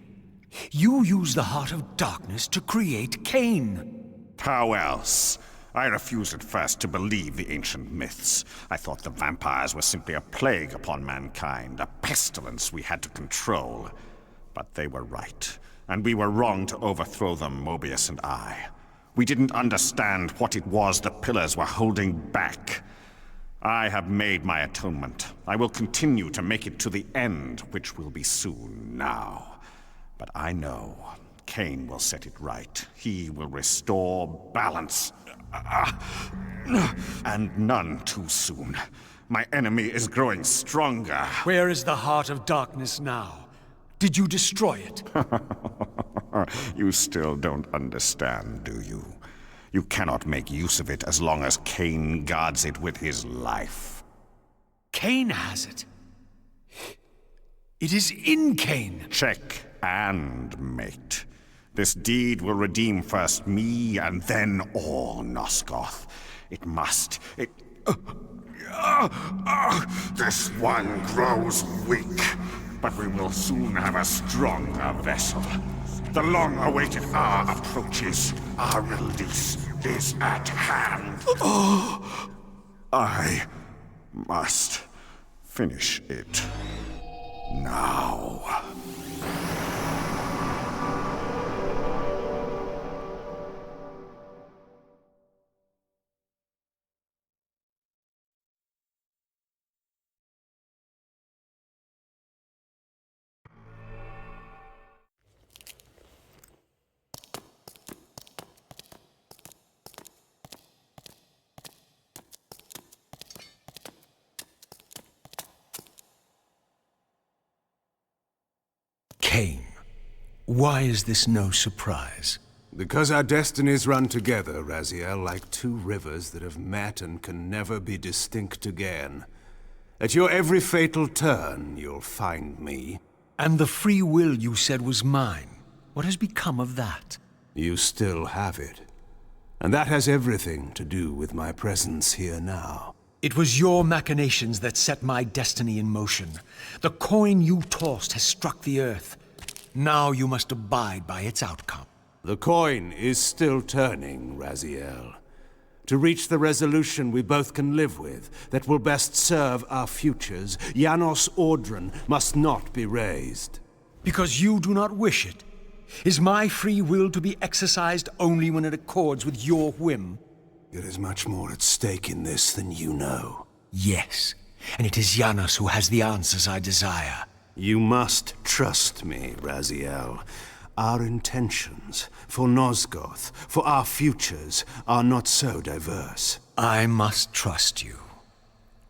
You use the heart of darkness to create Kain. How else? I refused at first to believe the ancient myths. I thought the vampires were simply a plague upon mankind, a pestilence we had to control. But they were right, and we were wrong to overthrow them, Mobius and I. We didn't understand what it was the Pillars were holding back. I have made my atonement. I will continue to make it to the end, which will be soon now. But I know Kain will set it right. He will restore balance. And none too soon. My enemy is growing stronger. Where is the heart of darkness now? Did you destroy it? You still don't understand, do you? You cannot make use of it as long as Kain guards it with his life. Kain has it. It is in Kain. Check and mate. This deed will redeem first me and then all Nosgoth. It must. This one grows weak, but we will soon have a stronger vessel. The long-awaited hour approaches. Our release is at hand. I must Finish it. Now. Kain, why is this no surprise? Because our destinies run together, Raziel, like two rivers that have met and can never be distinct again. At your every fatal turn, you'll find me. And the free will you said was mine. What has become of that? You still have it. And that has everything to do with my presence here now. It was your machinations that set my destiny in motion. The coin you tossed has struck the earth. Now you must abide by its outcome. The coin is still turning, Raziel. To reach the resolution we both can live with, that will best serve our futures, Janos Audron must not be raised. Because you do not wish it? Is my free will to be exercised only when it accords with your whim? There is much more at stake in this than you know. Yes, and it is Janos who has the answers I desire. You must trust me, Raziel. Our intentions, for Nosgoth, for our futures, are not so diverse. I must trust you.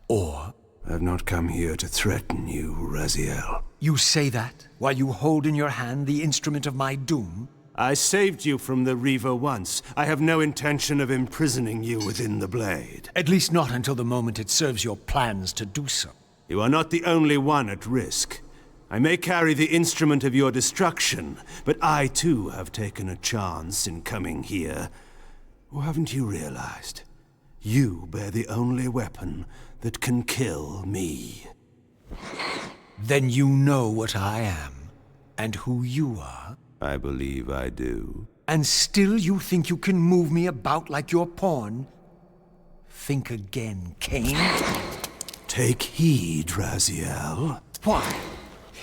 Or... I've not come here to threaten you, Raziel. You say that, while you hold in your hand the instrument of my doom? I saved you from the Reaver once. I have no intention of imprisoning you within the blade. At least not until the moment it serves your plans to do so. You are not the only one at risk. I may carry the instrument of your destruction, but I too have taken a chance in coming here. Or haven't you realized? You bear the only weapon that can kill me. Then you know what I am, and who you are? I believe I do. And still you think you can move me about like your pawn? Think again, Kain. Take heed, Raziel. Why?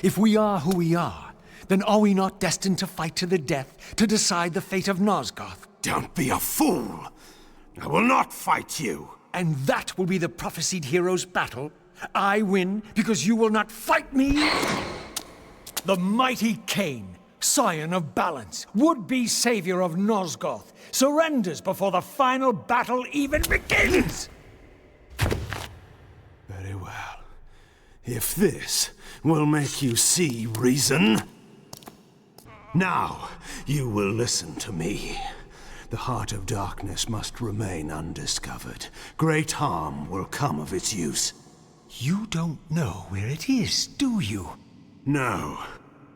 If we are who we are, then are we not destined to fight to the death, to decide the fate of Nosgoth? Don't be a fool! I will not fight you! And that will be the prophesied hero's battle? I win because you will not fight me? The mighty Kain, scion of balance, would-be savior of Nosgoth, surrenders before the final battle even begins! Very well. If this will make you see reason. Now, you will listen to me. The heart of darkness must remain undiscovered. Great harm will come of its use. You don't know where it is, do you? No.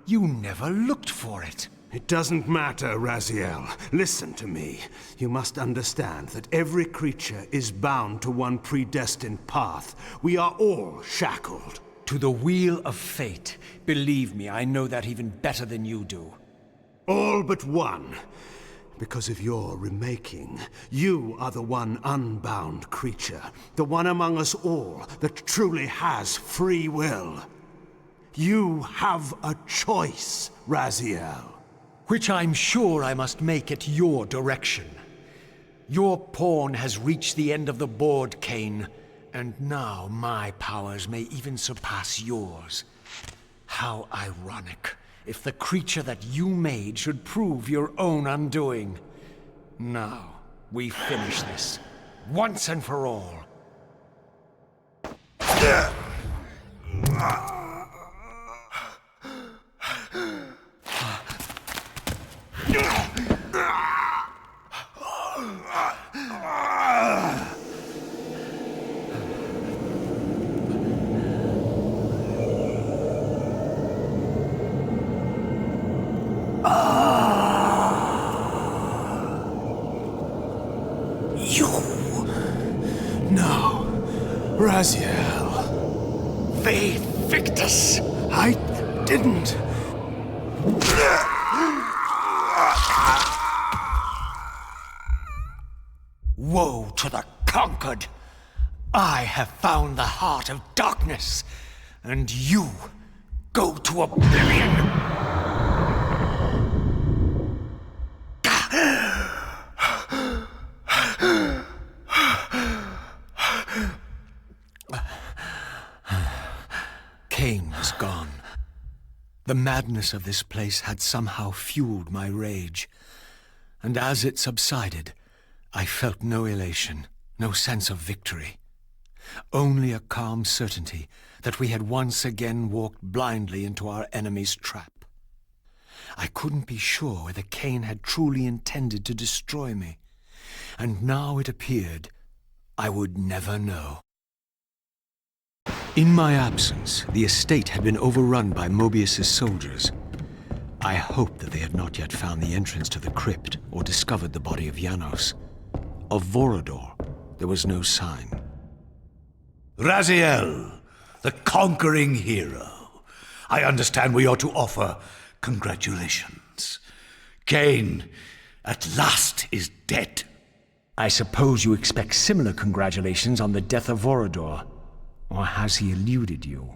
You never looked for it. It doesn't matter, Raziel. Listen to me. You must understand that every creature is bound to one predestined path. We are all shackled. To the wheel of fate. Believe me, I know that even better than you do. All but one. Because of your remaking, you are the one unbound creature. The one among us all that truly has free will. You have a choice, Raziel. Which I'm sure I must make at your direction. Your pawn has reached the end of the board, Kain. And now my powers may even surpass yours. How ironic if the creature that you made should prove your own undoing. Now, we finish this, once and for all. No, Raziel. Ve Victus! I didn't. Woe to the conquered! I have found the heart of darkness, and you go to oblivion. Kain was gone. The madness of this place had somehow fueled my rage, and as it subsided, I felt no elation, no sense of victory. Only a calm certainty that we had once again walked blindly into our enemy's trap. I couldn't be sure whether Kain had truly intended to destroy me, and now it appeared I would never know. In my absence, the estate had been overrun by Mobius's soldiers. I hoped that they had not yet found the entrance to the crypt or discovered the body of Janos. Of Vorador, there was no sign. Raziel, the conquering hero. I understand we ought to offer congratulations. Kain, at last, is dead. I suppose you expect similar congratulations on the death of Vorador. Or has he eluded you?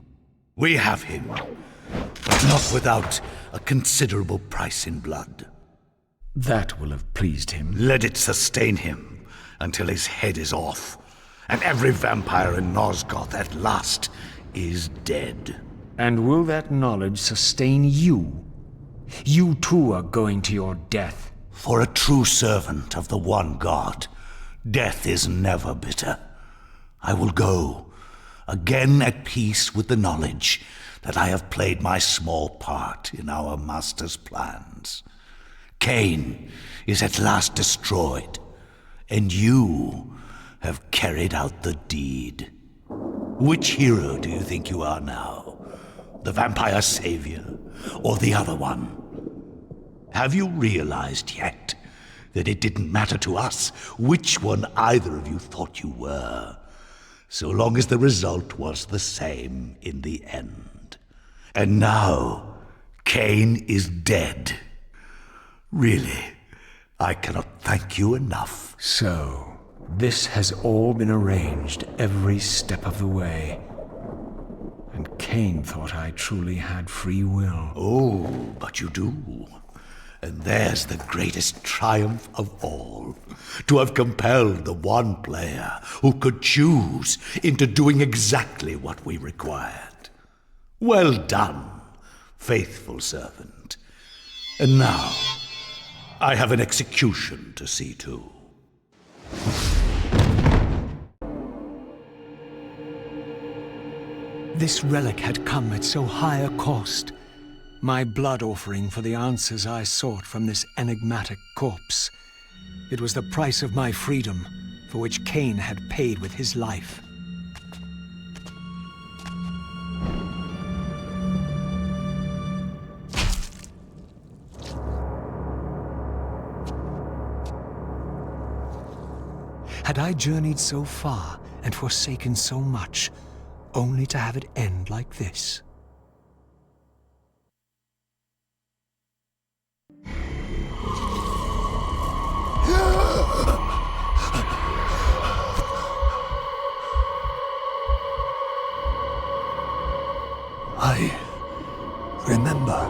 We have him, but not without a considerable price in blood. That will have pleased him. Let it sustain him until his head is off, and every vampire in Nosgoth at last is dead. And will that knowledge sustain you? You too are going to your death. For a true servant of the one God, death is never bitter. I will go, again at peace with the knowledge that I have played my small part in our master's plans. Kain is at last destroyed, and you have carried out the deed. Which hero do you think you are now? The vampire savior, or the other one? Have you realized yet that it didn't matter to us which one either of you thought you were, so long as the result was the same in the end? And now, Kain is dead. Really, I cannot thank you enough. So, this has all been arranged every step of the way. And Kain thought I truly had free will. Oh, but you do. And there's the greatest triumph of all, to have compelled the one player who could choose into doing exactly what we required. Well done, faithful servant. And now, I have an execution to see to. This relic had come at so high a cost. My blood offering for the answers I sought from this enigmatic corpse. It was the price of my freedom, for which Kain had paid with his life. Had I journeyed so far and forsaken so much, only to have it end like this? I remember.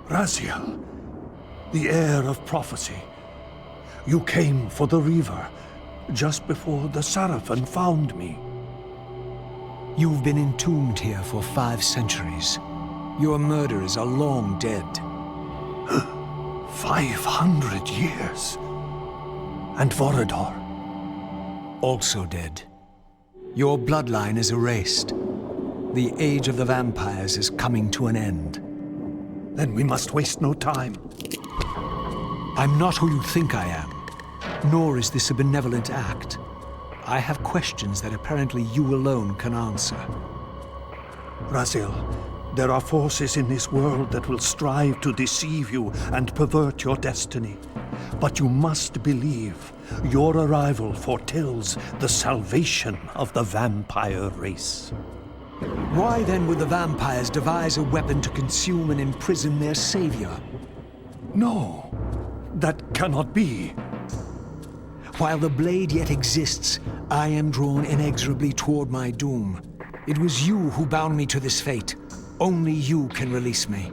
Raziel, the heir of prophecy. You came for the Reaver, just before the Sarafan found me. You've been entombed here for 5 centuries. Your murderers are long dead. 500 years. And Vorador? Also dead. Your bloodline is erased. The age of the vampires is coming to an end. Then we must waste no time. I'm not who you think I am, nor is this a benevolent act. I have questions that apparently you alone can answer. Raziel, there are forces in this world that will strive to deceive you and pervert your destiny. But you must believe your arrival foretells the salvation of the vampire race. Why then would the vampires devise a weapon to consume and imprison their savior? No, that cannot be. While the blade yet exists, I am drawn inexorably toward my doom. It was you who bound me to this fate. Only you can release me.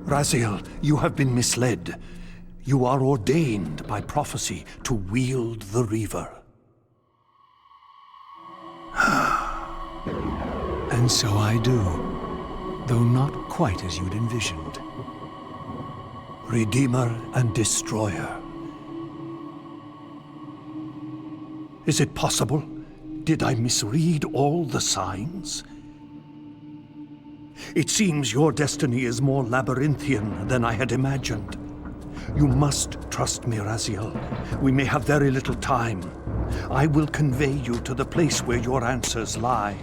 Raziel, you have been misled. You are ordained by prophecy to wield the Reaver. And so I do, though not quite as you'd envisioned. Redeemer and Destroyer. Is it possible? Did I misread all the signs? It seems your destiny is more labyrinthian than I had imagined. You must trust me, Raziel. We may have very little time. I will convey you to the place where your answers lie.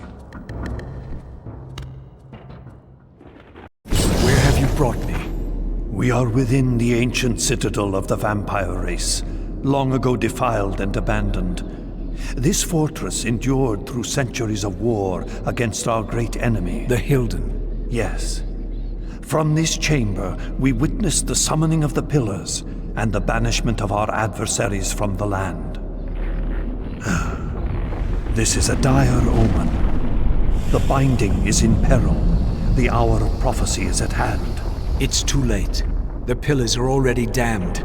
Where have you brought me? We are within the ancient citadel of the vampire race, long ago defiled and abandoned. This fortress endured through centuries of war against our great enemy. The Hilden. Yes. From this chamber, we witnessed the summoning of the Pillars and the banishment of our adversaries from the land. This is a dire omen. The binding is in peril. The hour of prophecy is at hand. It's too late. The Pillars are already damned.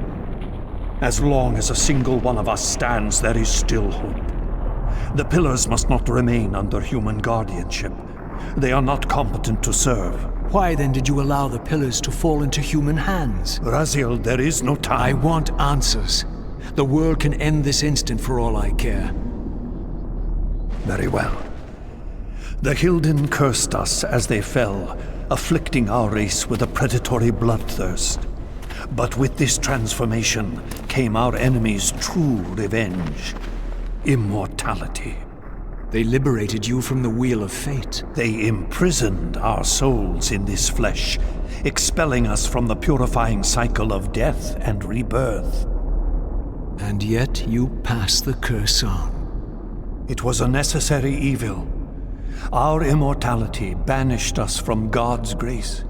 As long as a single one of us stands, there is still hope. The Pillars must not remain under human guardianship. They are not competent to serve. Why then did you allow the Pillars to fall into human hands? Raziel, there is no time. I want answers. The world can end this instant for all I care. Very well. The Hilden cursed us as they fell, afflicting our race with a predatory bloodthirst. But with this transformation came our enemy's true revenge. Immortality. They liberated you from the Wheel of Fate. They imprisoned our souls in this flesh, expelling us from the purifying cycle of death and rebirth. And yet you pass the curse on. It was a necessary evil. Our immortality banished us from God's grace.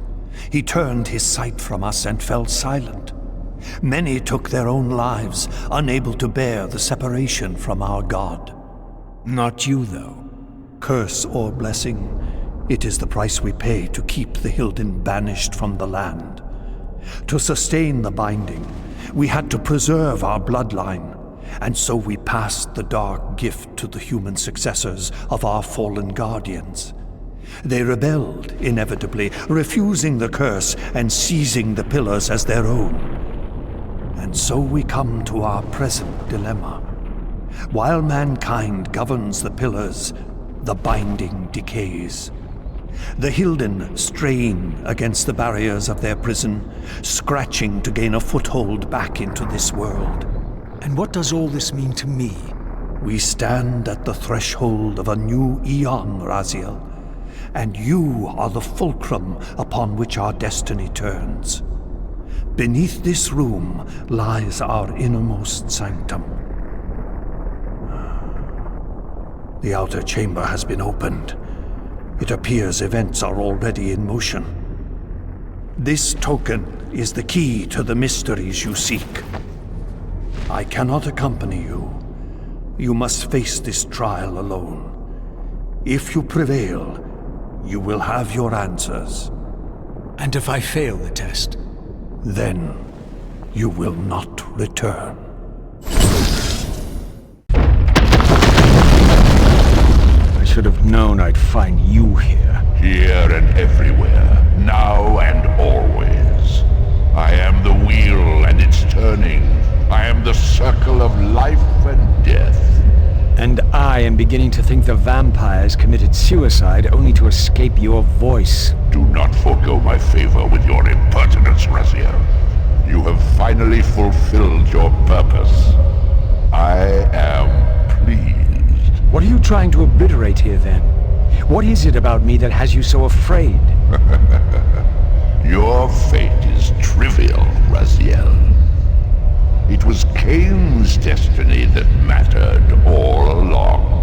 He turned his sight from us and fell silent. Many took their own lives, unable to bear the separation from our God. Not you, though. Curse or blessing, it is the price we pay to keep the Hilden banished from the land. To sustain the binding, we had to preserve our bloodline, and so we passed the dark gift to the human successors of our fallen guardians. They rebelled, inevitably, refusing the curse and seizing the Pillars as their own. And so we come to our present dilemma. While mankind governs the Pillars, the binding decays. The Hilden strain against the barriers of their prison, scratching to gain a foothold back into this world. And what does all this mean to me? We stand at the threshold of a new eon, Raziel, and you are the fulcrum upon which our destiny turns. Beneath this room lies our innermost sanctum. The outer chamber has been opened. It appears events are already in motion. This token is the key to the mysteries you seek. I cannot accompany you. You must face this trial alone. If you prevail, you will have your answers. And if I fail the test? Then you will not return. I should have known I'd find you here. Here and everywhere, now and always. I am the wheel and its turning. I am the circle of life and death. And I am beginning to think the vampires committed suicide only to escape your voice. Do not forego my favor with your impertinence, Raziel. You have finally fulfilled your purpose. I am pleased. What are you trying to obliterate here, then? What is it about me that has you so afraid? Your fate is trivial, Raziel. It was Kain's destiny that mattered all along.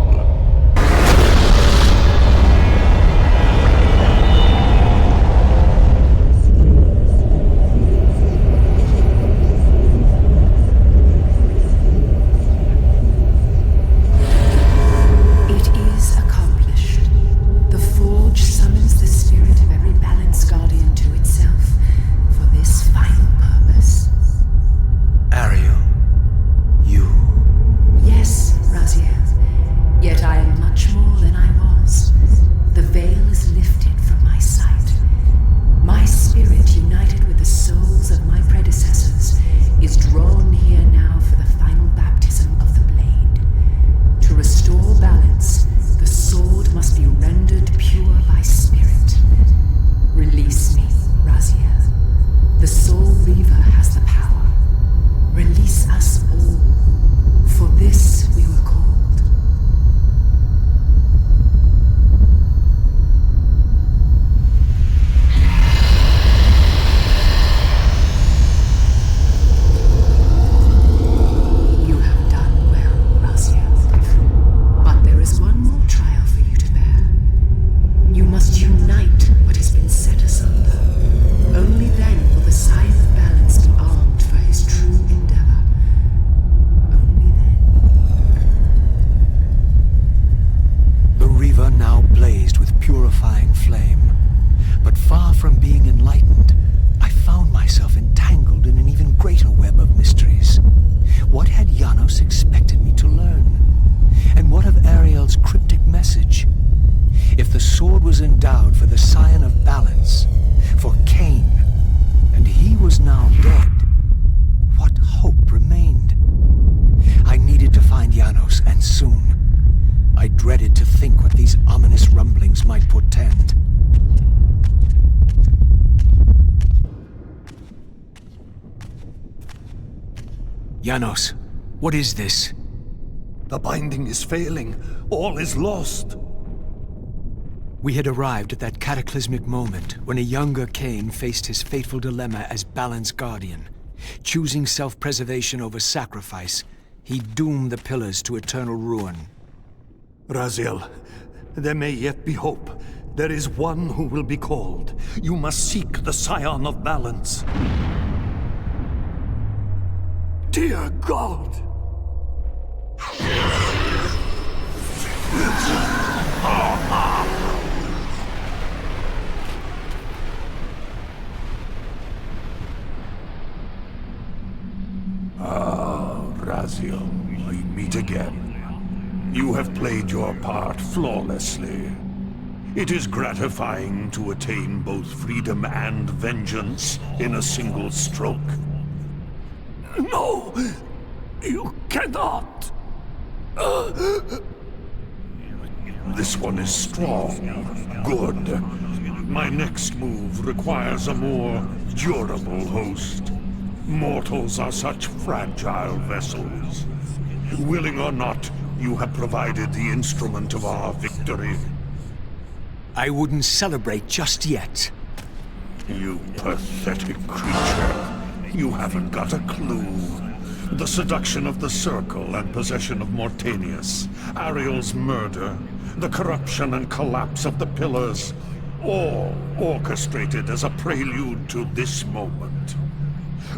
was endowed for the Scion of Balance, for Kain, and he was now dead, what hope remained? I needed to find Janos, and soon. I dreaded to think what these ominous rumblings might portend. Janos, what is this? The binding is failing. All is lost. We had arrived at that cataclysmic moment when a younger Kain faced his fateful dilemma as Balance Guardian. Choosing self-preservation over sacrifice, he doomed the pillars to eternal ruin. Raziel, there may yet be hope. There is one who will be called. You must seek the Scion of Balance. Dear God! Raziel, we meet again. You have played your part flawlessly. It is gratifying to attain both freedom and vengeance in a single stroke. No! You cannot! This one is strong. Good. My next move requires a more durable host. Mortals are such fragile vessels. Willing or not, you have provided the instrument of our victory. I wouldn't celebrate just yet. You pathetic creature. You haven't got a clue. The seduction of the Circle and possession of Mortanius, Ariel's murder, the corruption and collapse of the Pillars, all orchestrated as a prelude to this moment.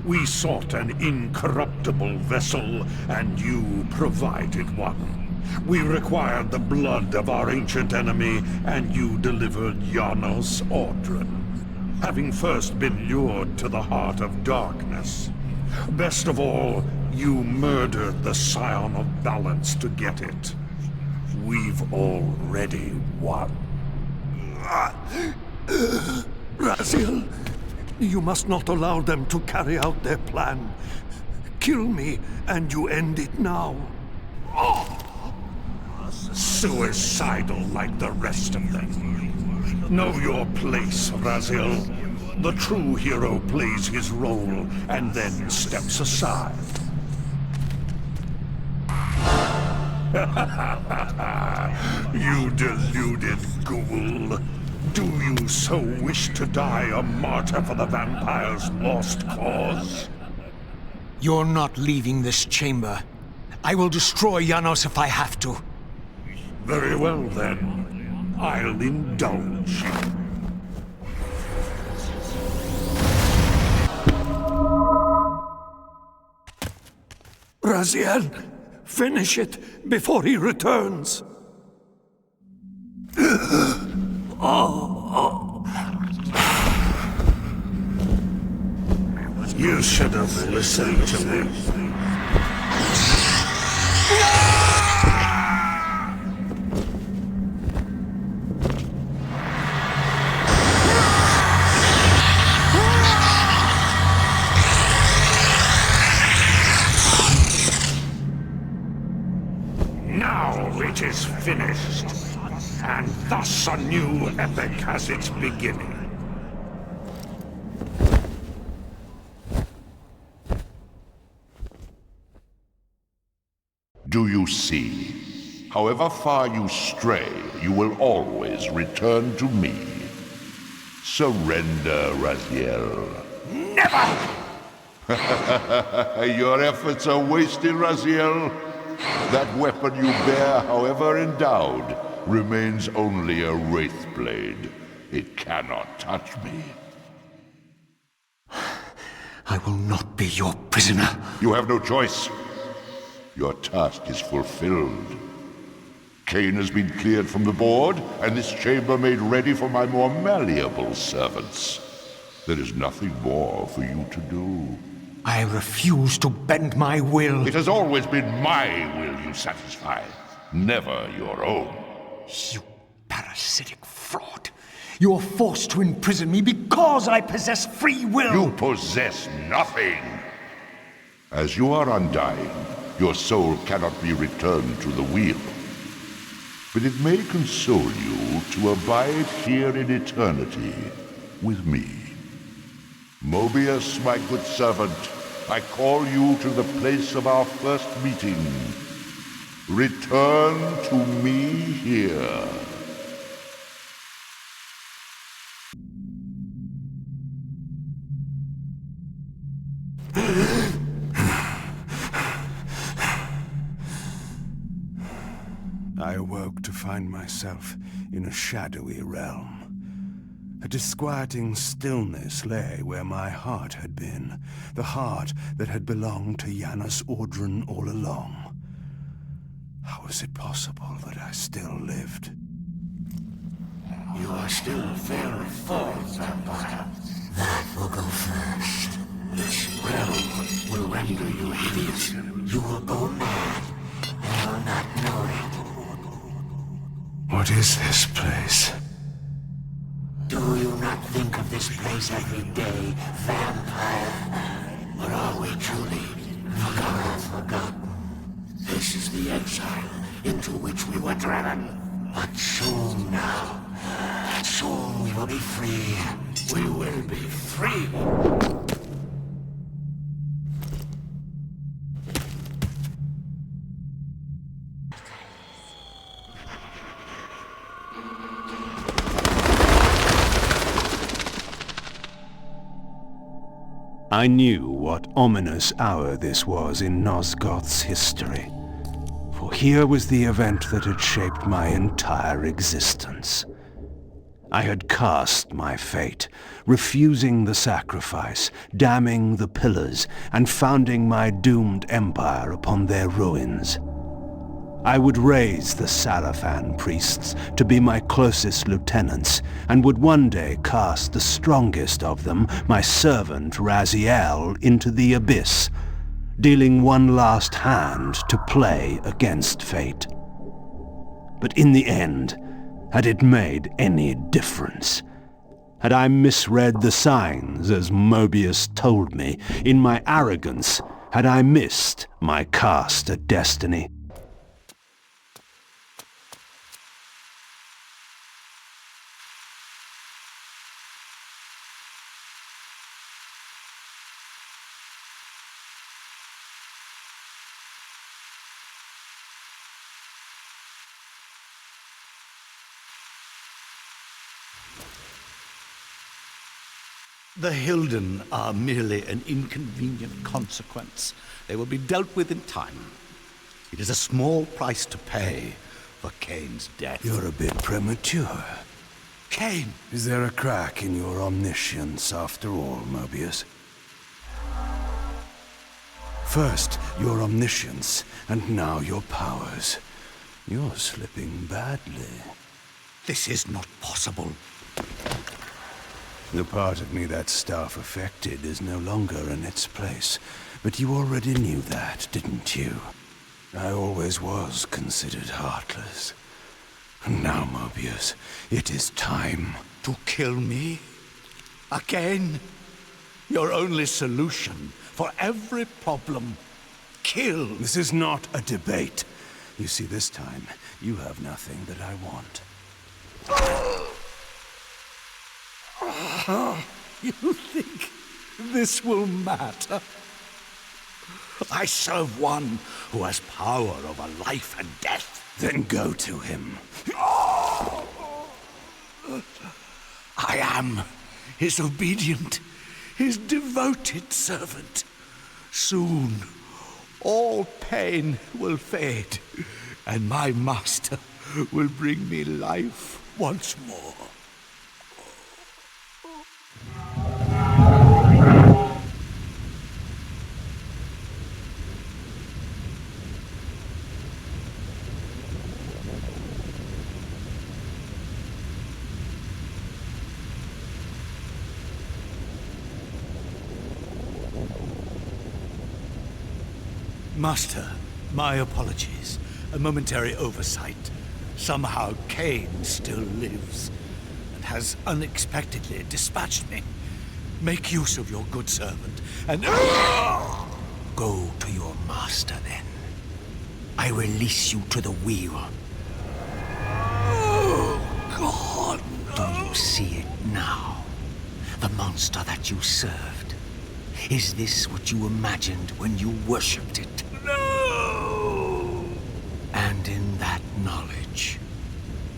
We sought an incorruptible vessel, and you provided one. We required the blood of our ancient enemy, and you delivered Janos Audron, having first been lured to the heart of darkness. Best of all, you murdered the Scion of Balance to get it. We've already won. Raziel, you must not allow them to carry out their plan. Kill me, and you end it now. Suicidal like the rest of them. Know your place, Raziel. The true hero plays his role and then steps aside. You deluded ghoul. Do you so wish to die a martyr for the vampire's lost cause? You're not leaving this chamber. I will destroy Janos if I have to. Very well, then. I'll indulge you. Raziel, finish it before he returns. You should have listened to me. Now it is finished, and thus a new epic has its beginning. Do you see? However far you stray, you will always return to me. Surrender, Raziel. Never! Your efforts are wasted, Raziel. That weapon you bear, however endowed, remains only a wraith blade. It cannot touch me. I will not be your prisoner. You have no choice. Your task is fulfilled. Kain has been cleared from the board, and this chamber made ready for my more malleable servants. There is nothing more for you to do. I refuse to bend my will. It has always been my will you satisfy, never your own. You Parasitic fraud. You are forced to imprison me because I possess free will. You possess nothing. As you are undying, your soul cannot be returned to the wheel. But it may console you to abide here in eternity with me. Mobius, my good servant, I call you to the place of our first meeting. Return to me here. I awoke to find myself in a shadowy realm. A disquieting stillness lay where my heart had been, the heart that had belonged to Janus Audrun all along. How was it possible that I still lived? You are still very full, vampire. That will go first. This realm will render you hideous. You will go mad, and will not know it. What is this place? Do you not think of this place every day, vampire? Or are we truly forgotten? This is the exile into which we were driven. But soon now, soon we will be free. We will be free. I knew what ominous hour this was in Nosgoth's history, for here was the event that had shaped my entire existence. I had cast my fate, refusing the sacrifice, damning the pillars, and founding my doomed empire upon their ruins. I would raise the Salafan priests to be my closest lieutenants, and would one day cast the strongest of them, my servant Raziel, into the abyss, dealing one last hand to play against fate. But in the end, had it made any difference? Had I misread the signs, as Mobius told me? In my arrogance, had I missed my cast at destiny? The Hilden are merely an inconvenient consequence. They will be dealt with in time. It is a small price to pay for Kain's death. You're a bit premature. Kain! Is there a crack in your omniscience after all, Mobius? First, your omniscience, and now your powers. You're slipping badly. This is not possible. The part of me that staff affected is no longer in its place. But you already knew that, didn't you? I always was considered heartless. And now, Mobius, it is time. To kill me? Again? Your only solution for every problem. Kill. This is not a debate. You see, this time, you have nothing that I want. You think this will matter? I serve one who has power over life and death. Then go to him. I am his obedient, his devoted servant. Soon, all pain will fade, and my master will bring me life once more. Master, my apologies. A momentary oversight. Somehow Kain still lives, and has unexpectedly dispatched me. Make use of your good servant, and... Go to your master, then. I release you to the wheel. Oh, God, no. Do you see it now? The monster that you served. Is this what you imagined when you worshipped it? No! And in that knowledge,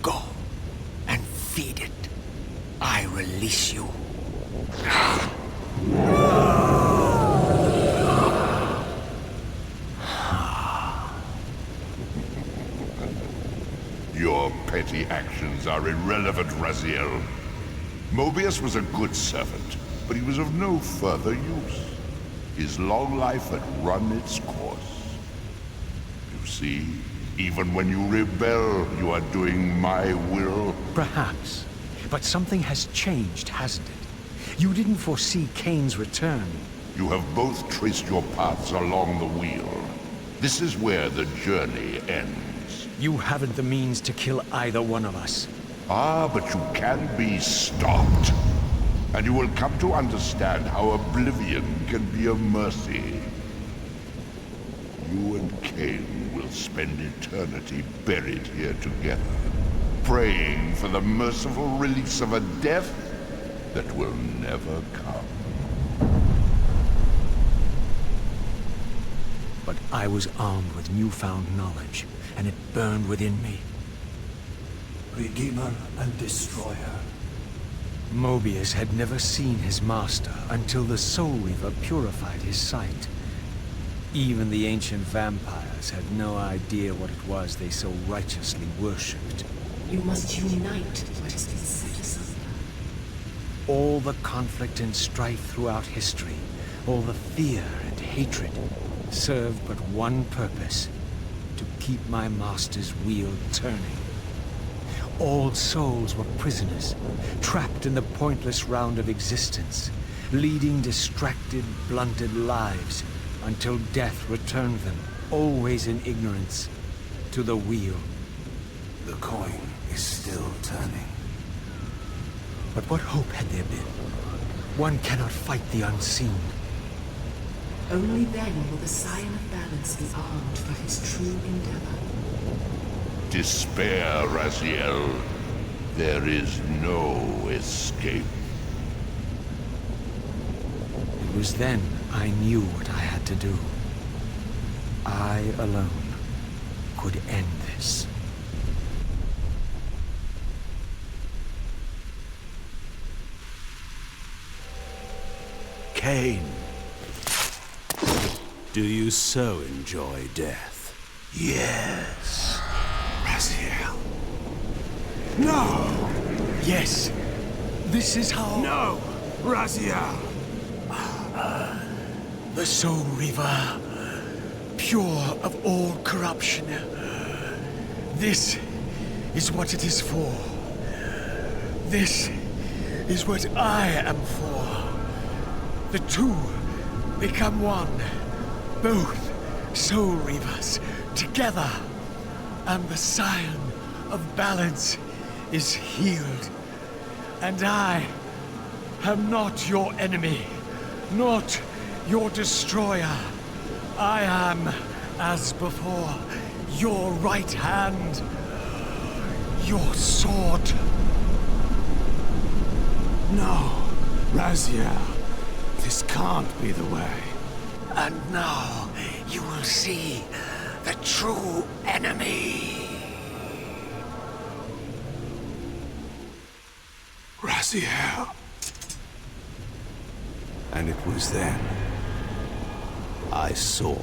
go and feed it. I release you. Your petty actions are irrelevant, Raziel. Mobius was a good servant, but he was of no further use. His long life had run its course. You see, even when you rebel, you are doing my will. Perhaps. But something has changed, hasn't it? You didn't foresee Kain's return. You have both traced your paths along the wheel. This is where the journey ends. You haven't the means to kill either one of us. Ah, but you can be stopped. And you will come to understand how oblivion can be a mercy. You and Kain will spend eternity buried here together, praying for the merciful release of a death that will never come. But I was armed with newfound knowledge, and it burned within me. Redeemer and Destroyer. Mobius had never seen his master until the Soul Reaver purified his sight. Even the ancient vampires had no idea what it was they so righteously worshipped. You must unite what has been set asunder. All the conflict and strife throughout history, all the fear and hatred, served but one purpose: to keep my master's wheel turning. All souls were prisoners, trapped in the pointless round of existence, leading distracted, blunted lives until death returned them, always in ignorance, to the wheel. The coin is still turning. But what hope had there been? One cannot fight the unseen. Only then will the Scion of Balance be armed for his true endeavor. Despair, Raziel. There is no escape. It was then I knew what I had to do. I alone could end this. Kain, do you so enjoy death? Yes. Raziel. No! Yes. This is how... No! Raziel! The Soul Reaver, pure of all corruption. This is what it is for. This is what I am for. The two become one. Both Soul Reavers together. And the Scion of Balance is healed. And I am not your enemy, not your destroyer. I am, as before, your right hand, your sword. No, Raziel. This can't be the way. And now you will see the true enemy. Raziel. And it was then I saw.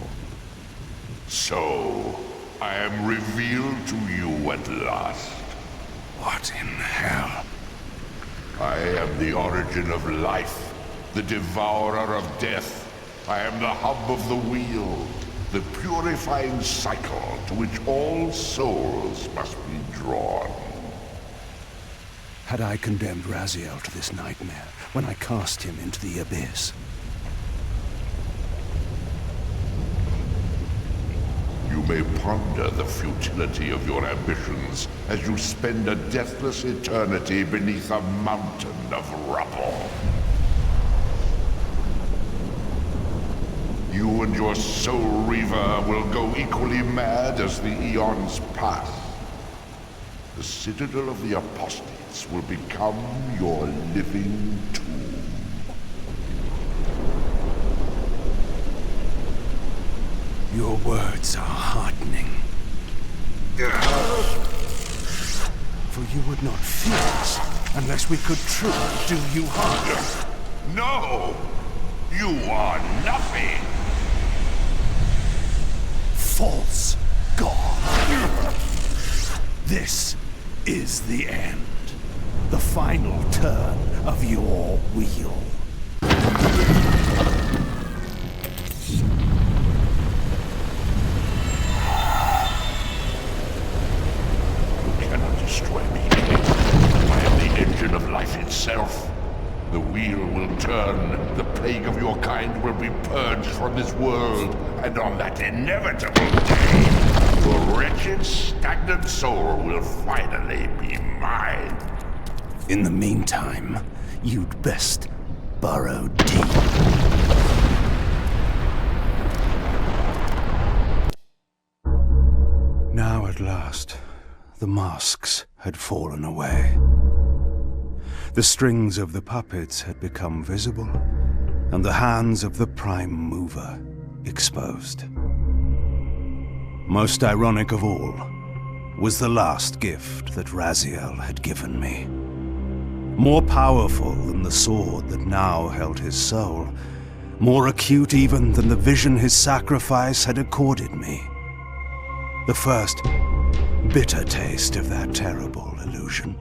So, I am revealed to you at last. What in hell? I am the origin of life, the devourer of death. I am the hub of the wheel, the purifying cycle to which all souls must be drawn. Had I condemned Raziel to this nightmare when I cast him into the abyss? You may ponder the futility of your ambitions as you spend a deathless eternity beneath a mountain of rubble. You and your Soul Reaver will go equally mad as the eons pass. The Citadel of the Apostates will become your living tomb. Your words are heartening. For you would not fear us unless we could truly do you harm. No! You are nothing! False god! This is the end. The final turn of your wheel. Destroy me. I am the engine of life itself. The wheel will turn, the plague of your kind will be purged from this world, and on that inevitable day, your wretched, stagnant soul will finally be mine. In the meantime, you'd best burrow deep. Now at last, the masks had fallen away. The strings of the puppets had become visible, and the hands of the Prime Mover exposed. Most ironic of all was the last gift that Raziel had given me. More powerful than the sword that now held his soul, more acute even than the vision his sacrifice had accorded me. The first bitter taste of that terrible illusion.